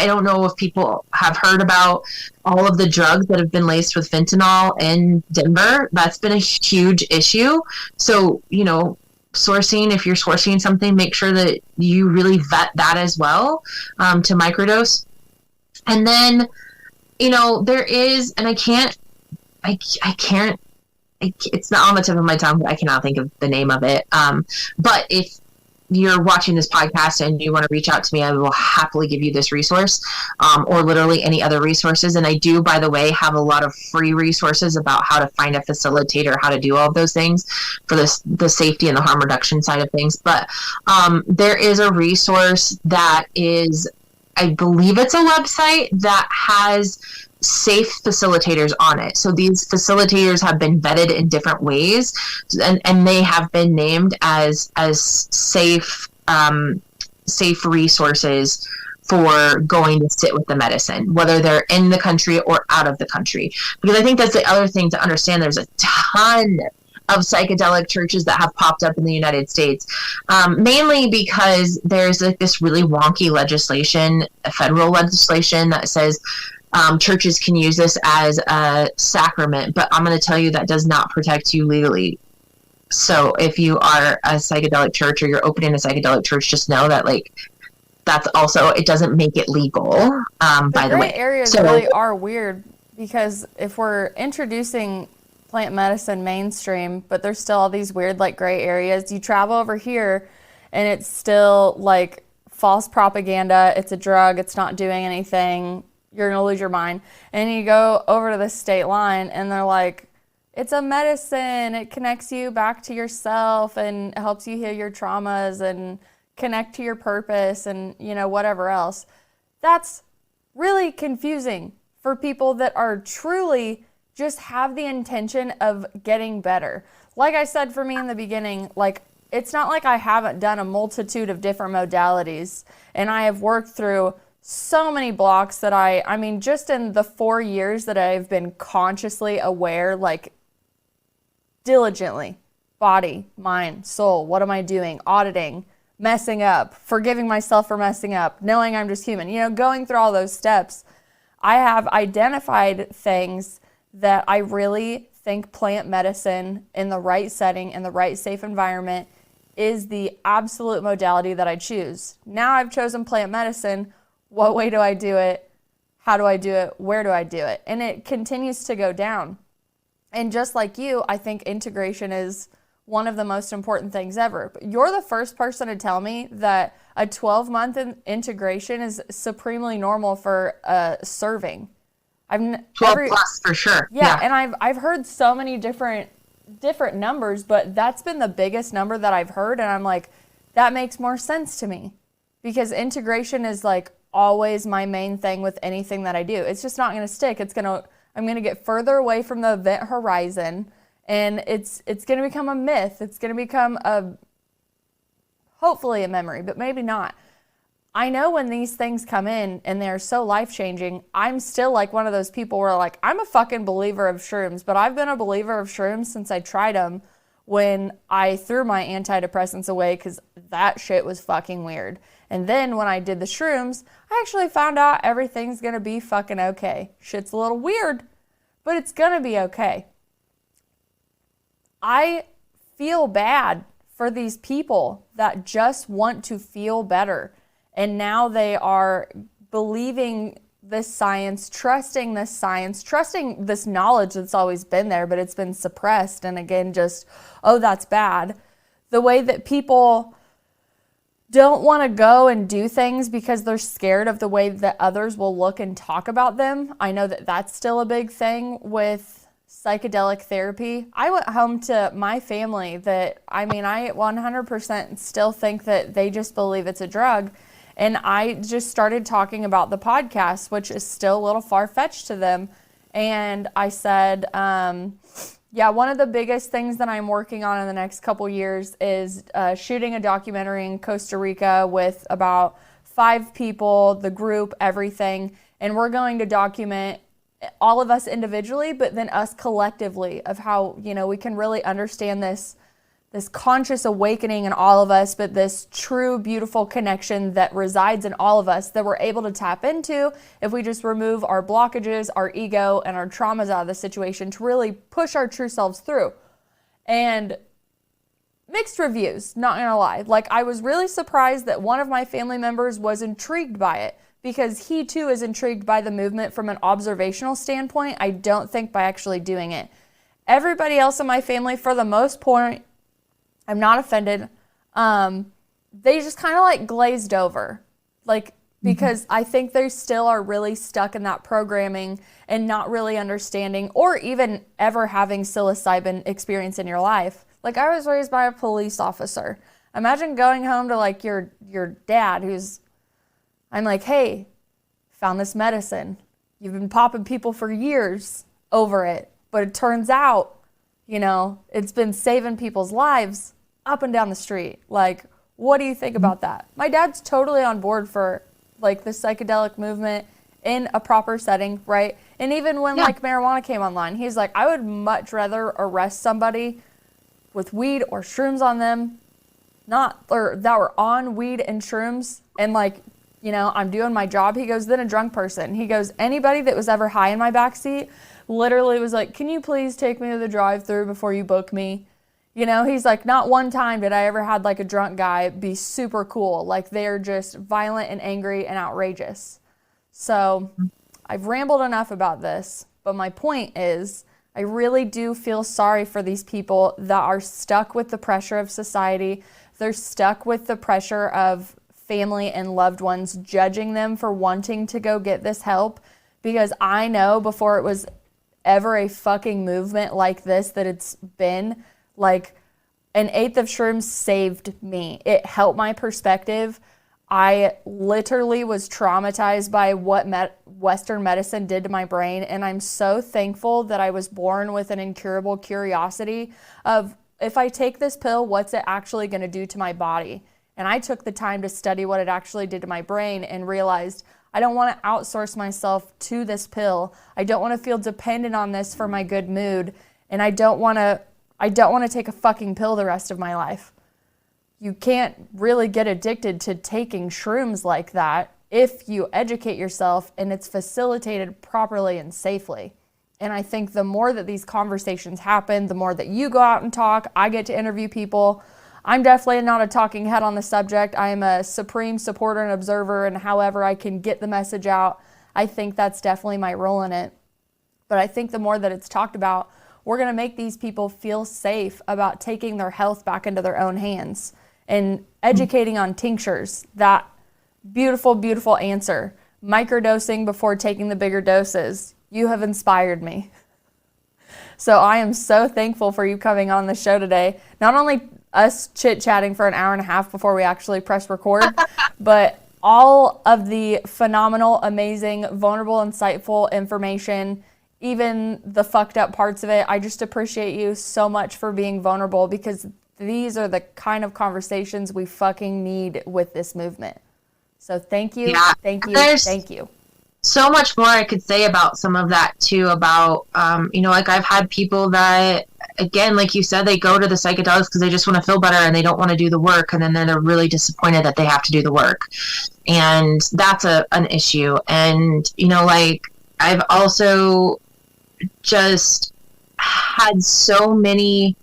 don't know if people have heard about all of the drugs that have been laced with fentanyl in Denver. That's been a huge issue. So, sourcing, if you're sourcing something, make sure that you really vet that as well to microdose. And then, there is, and it's not on the tip of my tongue, but I cannot think of the name of it. But if you're watching this podcast and you want to reach out to me, I will happily give you this resource, or literally any other resources. And I do, by the way, have a lot of free resources about how to find a facilitator, how to do all of those things for the safety and the harm reduction side of things. But there is a resource that is, I believe it's a website that has safe facilitators on it. So these facilitators have been vetted in different ways, and they have been named as safe resources for going to sit with the medicine, whether they're in the country or out of the country. Because I think that's the other thing to understand. There's a ton of psychedelic churches that have popped up in the United States, mainly because there's like this really wonky legislation, federal legislation that says churches can use this as a sacrament, but I'm going to tell you that does not protect you legally. So if you are a psychedelic church or you're opening a psychedelic church, just know that that's also, it doesn't make it legal, by the way. The gray areas really are weird, because if we're introducing plant medicine mainstream, but there's still all these weird like gray areas. You travel over here and it's still like false propaganda. It's a drug. It's not doing anything. You're going to lose your mind. And you go over to the state line and they're like, it's a medicine. It connects you back to yourself and helps you heal your traumas and connect to your purpose and, you know, whatever else. That's really confusing for people that are truly just have the intention of getting better. Like I said, for me in the beginning, like, it's not like I haven't done a multitude of different modalities, and I have worked through so many blocks that I mean, just in the 4 years that I've been consciously aware, like diligently, body, mind, soul, what am I doing? Auditing, messing up, forgiving myself for messing up, knowing I'm just human, you know, going through all those steps, I have identified things that I really think plant medicine in the right setting, in the right safe environment, is the absolute modality that I choose. Now I've chosen plant medicine. What way do I do it? How do I do it? Where do I do it? And it continues to go down. And just like you, I think integration is one of the most important things ever. But you're the first person to tell me that a 12-month integration is supremely normal for serving. 12 plus for sure. Yeah, and I've heard so many different numbers, but that's been the biggest number that I've heard, and I'm like, that makes more sense to me, because integration is like always my main thing with anything that I do. It's just not going to stick. I'm going to get further away from the event horizon, and it's going to become a myth. It's going to become hopefully a memory, but maybe not. I know when these things come in and they're so life-changing, I'm still like one of those people where like, I'm a fucking believer of shrooms, but I've been a believer of shrooms since I tried them when I threw my antidepressants away because that shit was fucking weird. And then when I did the shrooms, I actually found out everything's going to be fucking okay. Shit's a little weird, but it's going to be okay. I feel bad for these people that just want to feel better. And now they are believing this science, trusting this knowledge that's always been there, but it's been suppressed. And again, just, oh, that's bad. The way that people don't want to go and do things because they're scared of the way that others will look and talk about them. I know that that's still a big thing with psychedelic therapy. I went home to my family that, I 100% still think that they just believe it's a drug. And I just started talking about the podcast, which is still a little far-fetched to them. And I said, one of the biggest things that I'm working on in the next couple years is shooting a documentary in Costa Rica with about 5 people, the group, everything. And we're going to document all of us individually, but then us collectively, of how, you know, we can really understand this conscious awakening in all of us, but this true, beautiful connection that resides in all of us that we're able to tap into if we just remove our blockages, our ego, and our traumas out of the situation to really push our true selves through. And mixed reviews, not gonna lie. Like, I was really surprised that one of my family members was intrigued by it, because he too is intrigued by the movement from an observational standpoint. I don't think by actually doing it. Everybody else in my family, for the most part, I'm not offended. They just kind of like glazed over, like, because I think they still are really stuck in that programming and not really understanding or even ever having psilocybin experience in your life. Like, I was raised by a police officer. Imagine going home to like your dad I'm like, hey, found this medicine. You've been popping people for years over it, but it turns out, you know, it's been saving people's lives up and down the street. Like, what do you think about that? My dad's totally on board for like the psychedelic movement in a proper setting, right? And even when like marijuana came online, he's like, I would much rather arrest somebody with weed or shrooms on them, that were on weed and shrooms, and like, you know, I'm doing my job. He goes, then a drunk person. He goes, anybody that was ever high in my backseat literally was like, can you please take me to the drive-thru before you book me? You know, he's like, not one time did I ever had like a drunk guy be super cool. Like, they're just violent and angry and outrageous. So I've rambled enough about this, but my point is, I really do feel sorry for these people that are stuck with the pressure of society. They're stuck with the pressure of family and loved ones judging them for wanting to go get this help, because I know before it was ever a fucking movement like this that it's been, like, an eighth of shrooms saved me. It helped my perspective. I literally was traumatized by what Western medicine did to my brain, and I'm so thankful that I was born with an incurable curiosity of, if I take this pill, what's it actually going to do to my body? And I took the time to study what it actually did to my brain and realized I don't want to outsource myself to this pill. I don't want to feel dependent on this for my good mood, and I don't want to take a fucking pill the rest of my life. You can't really get addicted to taking shrooms like that if you educate yourself and it's facilitated properly and safely. And I think the more that these conversations happen, the more that you go out and talk, I get to interview people. I'm definitely not a talking head on the subject. I am a supreme supporter and observer, and however I can get the message out, I think that's definitely my role in it. But I think the more that it's talked about, we're going to make these people feel safe about taking their health back into their own hands and educating on tinctures. That beautiful, beautiful answer. Microdosing before taking the bigger doses. You have inspired me. So I am so thankful for you coming on the show today. Not only us chit-chatting for an hour and a half before we actually press record, but all of the phenomenal, amazing, vulnerable, insightful information, even the fucked up parts of it. I just appreciate you so much for being vulnerable, because these are the kind of conversations we fucking need with this movement. So thank you, thank you, thank you. So much more I could say about some of that too, about, like I've had people that, again, like you said, they go to the psychedelics because they just want to feel better and they don't want to do the work. And then they're really disappointed that they have to do the work. And that's an issue. And, like I've also just had so many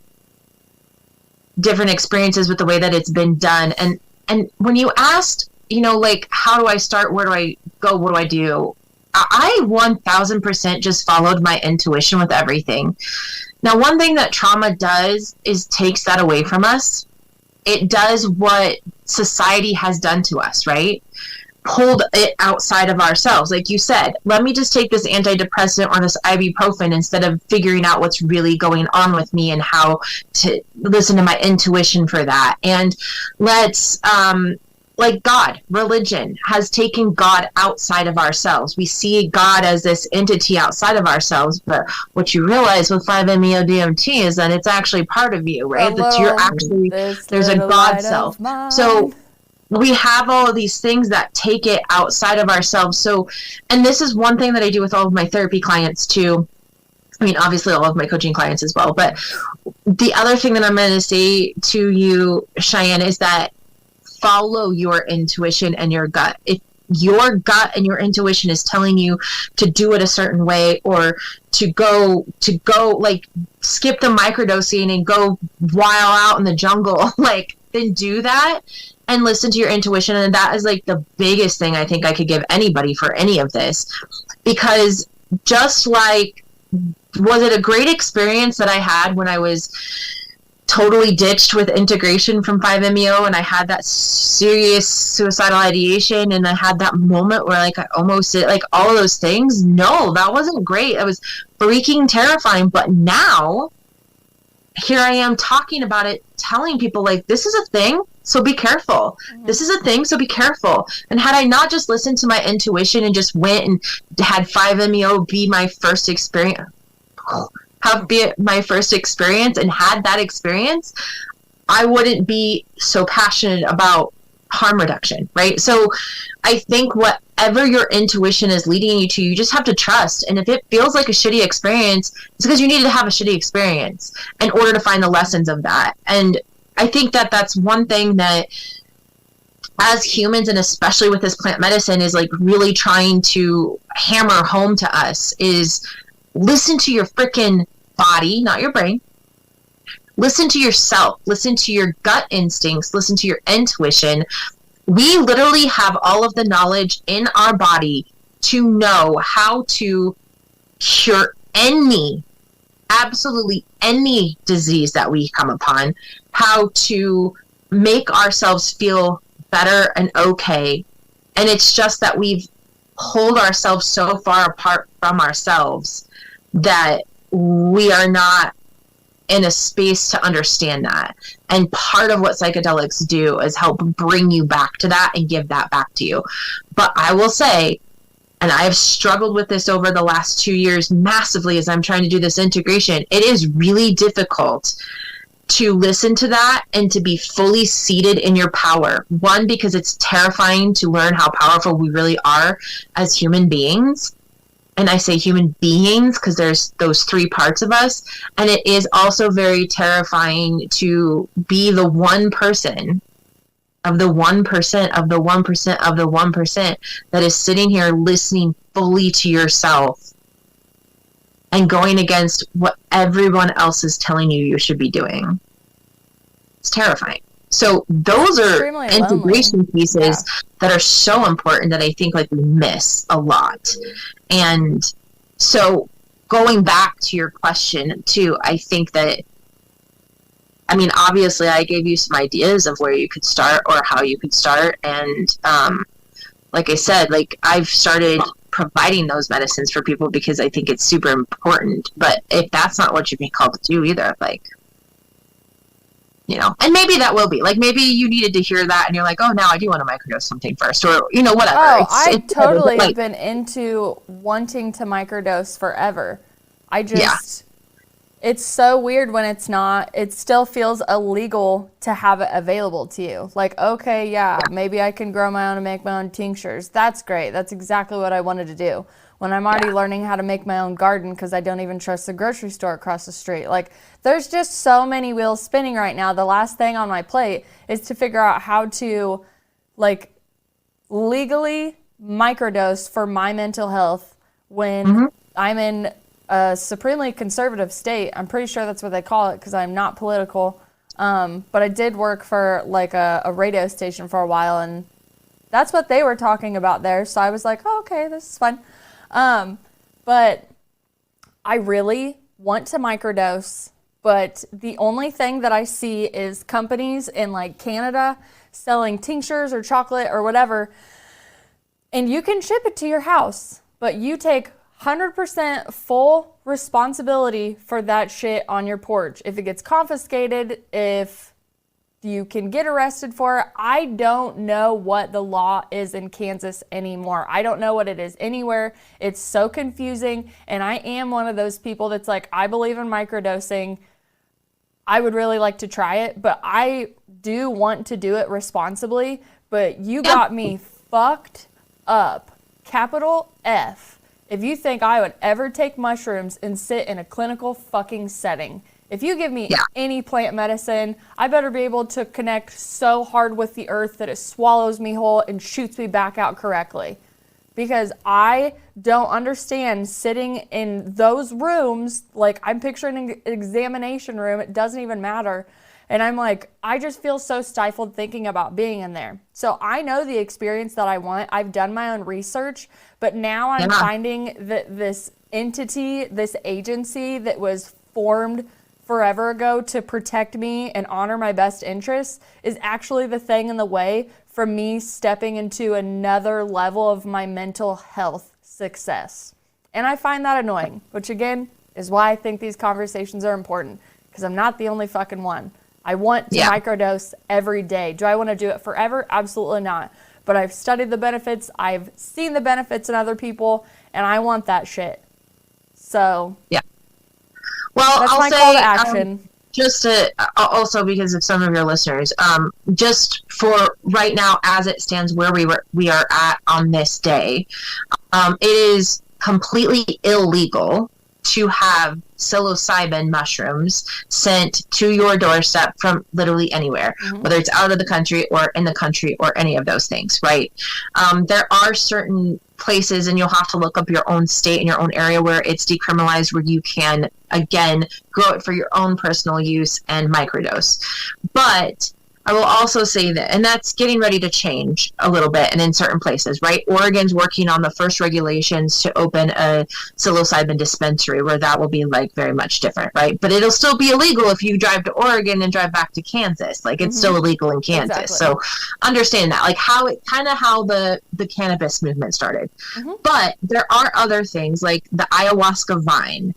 different experiences with the way that it's been done. And when you asked, like, how do I start? Where do I go? What do I do? I 1000% just followed my intuition with everything. Now, one thing that trauma does is takes that away from us. It does what society has done to us, right? Pulled it outside of ourselves. Like you said, let me just take this antidepressant or this ibuprofen instead of figuring out what's really going on with me and how to listen to my intuition for that. And let's, like God, religion has taken God outside of ourselves. We see God as this entity outside of ourselves, but what you realize with 5-MeO-DMT is that it's actually part of you, right? That you're actually, there's a God self. So we have all of these things that take it outside of ourselves. So, and this is one thing that I do with all of my therapy clients too. I mean, obviously all of my coaching clients as well. But the other thing that I'm going to say to you, Cheyenne, is that follow your intuition and your gut. If your gut and your intuition is telling you to do it a certain way, or to go like skip the microdosing and go wild out in the jungle, like, then do that and listen to your intuition. And that is like the biggest thing I think I could give anybody for any of this, because just like, was it a great experience that I had when I was totally ditched with integration from 5-MeO and I had that serious suicidal ideation and I had that moment where like I almost did, like, all of those things? No, that wasn't great. It was freaking terrifying. But now here I am talking about it, telling people, like, this is a thing, so be careful. This is a thing, so be careful. And had I not just listened to my intuition and just went and had 5-MeO be my first experience, and had that experience, I wouldn't be so passionate about harm reduction, right? So I think whatever your intuition is leading you to, you just have to trust. And if it feels like a shitty experience, it's because you needed to have a shitty experience in order to find the lessons of that. And I think that that's one thing that as humans, and especially with this plant medicine, is like really trying to hammer home to us, is listen to your freaking body, not your brain. Listen to yourself. Listen to your gut instincts. Listen to your intuition. We literally have all of the knowledge in our body to know how to cure any absolutely any disease that we come upon, how to make ourselves feel better and okay. And it's just that we've pulled ourselves so far apart from ourselves that we are not in a space to understand that. And part of what psychedelics do is help bring you back to that and give that back to you. But I will say, and I've struggled with this over the last 2 years massively as I'm trying to do this integration, it is really difficult to listen to that and to be fully seated in your power. One, because it's terrifying to learn how powerful we really are as human beings. And I say human beings because there's those three parts of us. And it is also very terrifying to be the 1% of the 1% of the 1% of the 1% that is sitting here listening fully to yourself and going against what everyone else is telling you you should be doing. It's terrifying. So those are Extremely integration lonely. pieces that are so important that I think like we miss a lot. And so going back to your question too, I think that, I mean, obviously I gave you some ideas of where you could start or how you could start. And like I said, like I've started providing those medicines for people because I think it's super important. But if that's not what you've been called to do either, like, you know, and maybe that will be like, maybe you needed to hear that and you're like, oh, now I do want to microdose something first, or, you know, whatever. Oh, I totally like, have been into wanting to microdose forever. I just, it's so weird when it's not, it still feels illegal to have it available to you. Like, okay, maybe I can grow my own and make my own tinctures. That's great. That's exactly what I wanted to do. When I'm already learning how to make my own garden because I don't even trust the grocery store across the street. Like, there's just so many wheels spinning right now. The last thing on my plate is to figure out how to, like, legally microdose for my mental health when I'm in a supremely conservative state. I'm pretty sure that's what they call it because I'm not political. But I did work for, like, a radio station for a while, and that's what they were talking about there. So I was like, oh, okay, this is fun. But I really want to microdose, but the only thing that I see is companies in like Canada selling tinctures or chocolate or whatever, and you can ship it to your house, but you take 100% full responsibility for that shit on your porch. If it gets confiscated, if you can get arrested for it. I don't know what the law is in Kansas anymore. I don't know what it is anywhere. It's so confusing. And I am one of those people that's like, I believe in microdosing. I would really like to try it, but I do want to do it responsibly. But you got me fucked up. Capital F. If you think I would ever take mushrooms and sit in a clinical fucking setting. If you give me any plant medicine, I better be able to connect so hard with the earth that it swallows me whole and shoots me back out correctly. Because I don't understand sitting in those rooms, like I'm picturing an examination room, it doesn't even matter. And I'm like, I just feel so stifled thinking about being in there. So I know the experience that I want. I've done my own research, but now I'm finding that this entity, this agency that was formed forever ago to protect me and honor my best interests is actually the thing in the way for me stepping into another level of my mental health success. And I find that annoying, which again is why I think these conversations are important, because I'm not the only fucking one. I want to microdose every day. Do I want to do it forever? Absolutely not. But I've studied the benefits, I've seen the benefits in other people, and I want that shit. So well, that's I'll my say, call to action. Just to, also because of some of your listeners, just for right now, as it stands, where we are at on this day, it is completely illegal to have psilocybin mushrooms sent to your doorstep from literally anywhere, whether it's out of the country or in the country or any of those things, right? There are certain places, and you'll have to look up your own state and your own area where it's decriminalized, where you can, again, grow it for your own personal use and microdose. But I will also say that, and that's getting ready to change a little bit, and in certain places, right? Oregon's working on the first regulations to open a psilocybin dispensary, where that will be like very much different, right? But it'll still be illegal if you drive to Oregon and drive back to Kansas. Like, it's still illegal in Kansas. Exactly. So understand that, like how the cannabis movement started. But there are other things like the ayahuasca vine,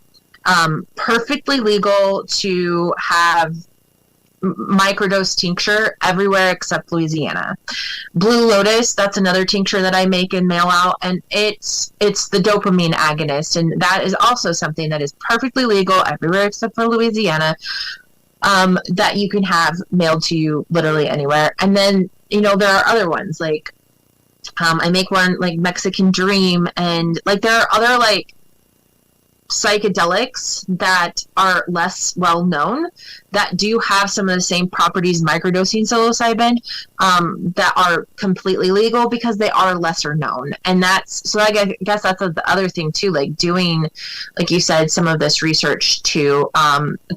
perfectly legal to have microdose tincture everywhere except Louisiana. Blue Lotus, that's another tincture that I make and mail out, and it's the dopamine agonist, and that is also something that is perfectly legal everywhere except for Louisiana, that you can have mailed to you literally anywhere. And then, you know, there are other ones like I make one like Mexican Dream, and like there are other like psychedelics that are less well known that do have some of the same properties microdosing psilocybin, that are completely legal because they are lesser known. And that's, so I guess that's the other thing too, like doing, like you said, some of this research too.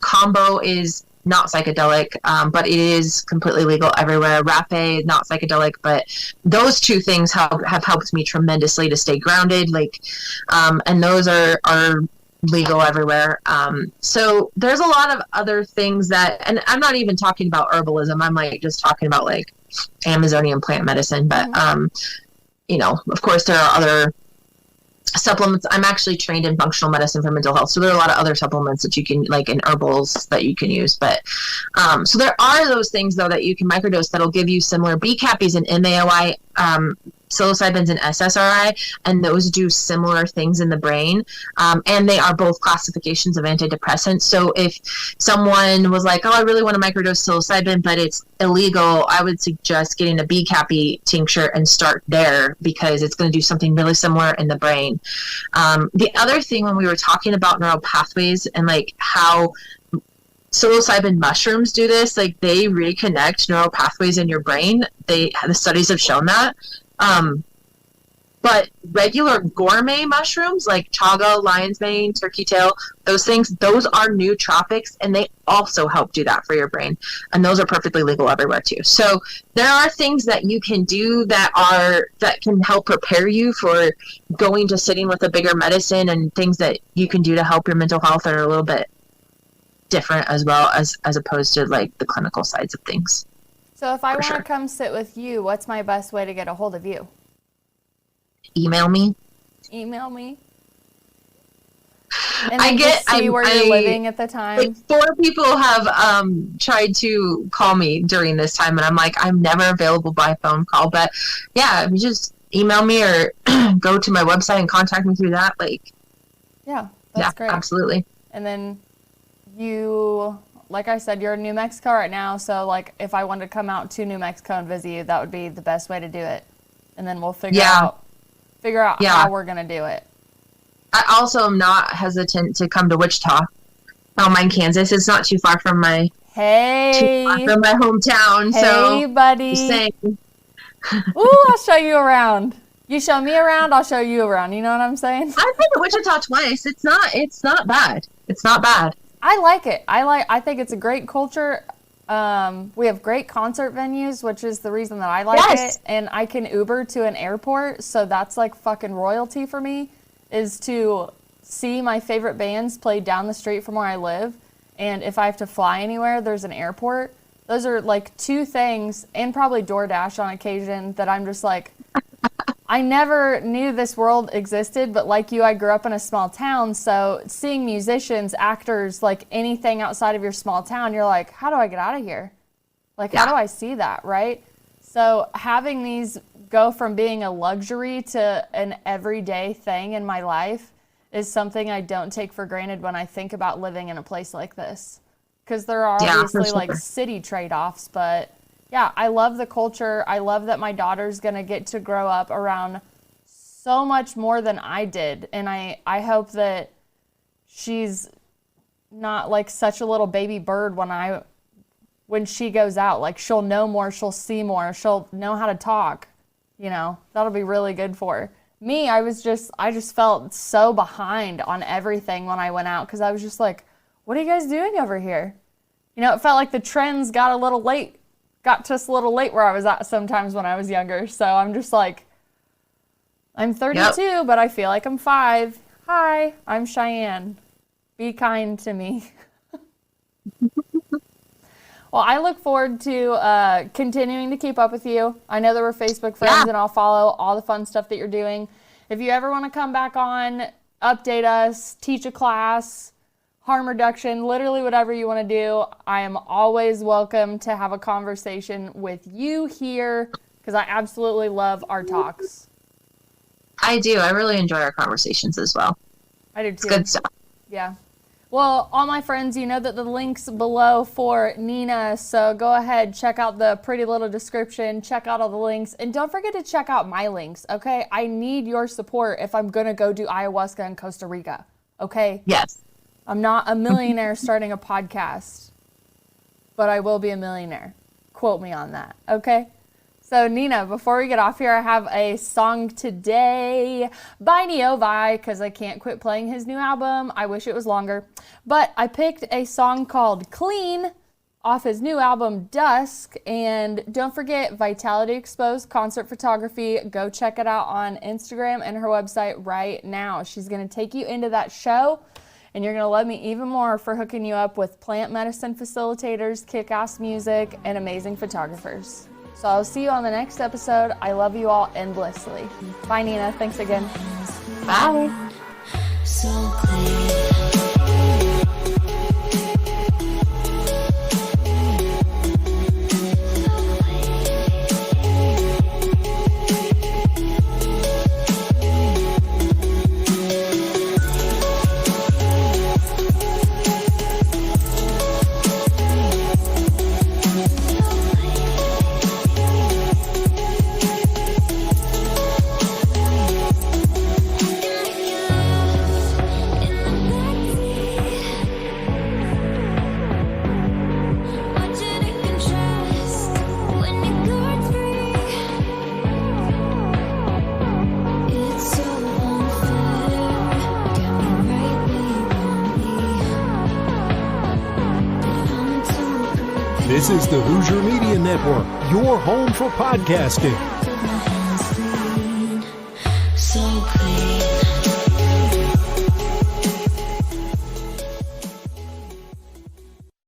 Combo is not psychedelic, but it is completely legal everywhere. Rapé, not psychedelic, but those two things have helped me tremendously to stay grounded. Like, and those are legal everywhere. So there's a lot of other things that, and I'm not even talking about herbalism. I'm like just talking about like Amazonian plant medicine. But, you know, of course there are other supplements. I'm actually trained in functional medicine for mental health. So there are a lot of other supplements that you can, like in herbals, that you can use. But, so there are those things though that you can microdose that'll give you similar BCAPs and MAOI, psilocybins and SSRI, and those do similar things in the brain, and they are both classifications of antidepressants. So if someone was like, oh, I really want to microdose psilocybin, but it's illegal, I would suggest getting a BCAP tincture and start there, because it's going to do something really similar in the brain. The other thing, when we were talking about neural pathways and like how psilocybin mushrooms do this, like they reconnect neural pathways in your brain. The studies have shown that. But regular gourmet mushrooms like chaga, lion's mane, turkey tail, those things, those are nootropics, and they also help do that for your brain. And those are perfectly legal everywhere too. So there are things that you can do that can help prepare you for going to sitting with a bigger medicine, and things that you can do to help your mental health that are a little bit different as well, as opposed to like the clinical sides of things. So if I want to come sit with you, what's my best way to get a hold of you? Email me. Email me. And then see where you're living at the time. Like 4 people have tried to call me during this time, and I'm like, I'm never available by phone call. But yeah, you just email me or go to my website and contact me through that. Like, yeah, that's great. Absolutely. And then you, like I said, you're in New Mexico right now, so like if I wanted to come out to New Mexico and visit you, that would be the best way to do it. And then we'll figure out how we're gonna do it. I also am not hesitant to come to Wichita. I don't mind Kansas. It's not too far from my hometown. Hey, buddy. Just saying. Ooh, I'll show you around. You show me around, I'll show you around. You know what I'm saying? I've been to Wichita twice. It's not bad. It's not bad. I like it. I think it's a great culture. We have great concert venues, which is the reason that I like it. And I can Uber to an airport, so that's like fucking royalty for me, is to see my favorite bands play down the street from where I live. And if I have to fly anywhere, there's an airport. Those are like 2 things, and probably DoorDash on occasion, that I'm just like, I never knew this world existed, but like you, I grew up in a small town, so seeing musicians, actors, like anything outside of your small town, you're like, how do I get out of here? Like, how do I see that, right? So having these go from being a luxury to an everyday thing in my life is something I don't take for granted when I think about living in a place like this. Because there are obviously like city trade-offs, but yeah, I love the culture. I love that my daughter's going to get to grow up around so much more than I did. And I hope that she's not like such a little baby bird when she goes out. Like, she'll know more, she'll see more, she'll know how to talk. You know, that'll be really good for her. Me, I just felt so behind on everything when I went out, because I was just like, what are you guys doing over here? You know, it felt like the trends got a little late got just a little late where I was at sometimes when I was younger. So I'm just like, I'm 32, but I feel like I'm 5. Hi, I'm Cheyenne. Be kind to me. Well, I look forward to continuing to keep up with you. I know that we're Facebook friends, and I'll follow all the fun stuff that you're doing. If you ever want to come back on, update us, teach a class, harm reduction, literally whatever you want to do, I am always welcome to have a conversation with you here, because I absolutely love our talks. I do. I really enjoy our conversations as well. I do too. It's good stuff. Yeah. Well, all my friends, you know that the link's below for Nina, so go ahead, check out the pretty little description, check out all the links, and don't forget to check out my links, okay? I need your support if I'm going to go do ayahuasca in Costa Rica, okay? Yes. I'm not a millionaire starting a podcast, but I will be a millionaire. Quote me on that, okay? So, Nina, before we get off here, I have a song today by Neovaii, because I can't quit playing his new album. I wish it was longer. But I picked a song called Clean off his new album, Dusk. And don't forget, Vitality Exposed Concert Photography. Go check it out on Instagram and her website right now. She's going to take you into that show, and you're going to love me even more for hooking you up with plant medicine facilitators, kick-ass music, and amazing photographers. So I'll see you on the next episode. I love you all endlessly. Bye, Nina. Thanks again. Bye. So clear. This is the Hoosier Media Network, your home for podcasting.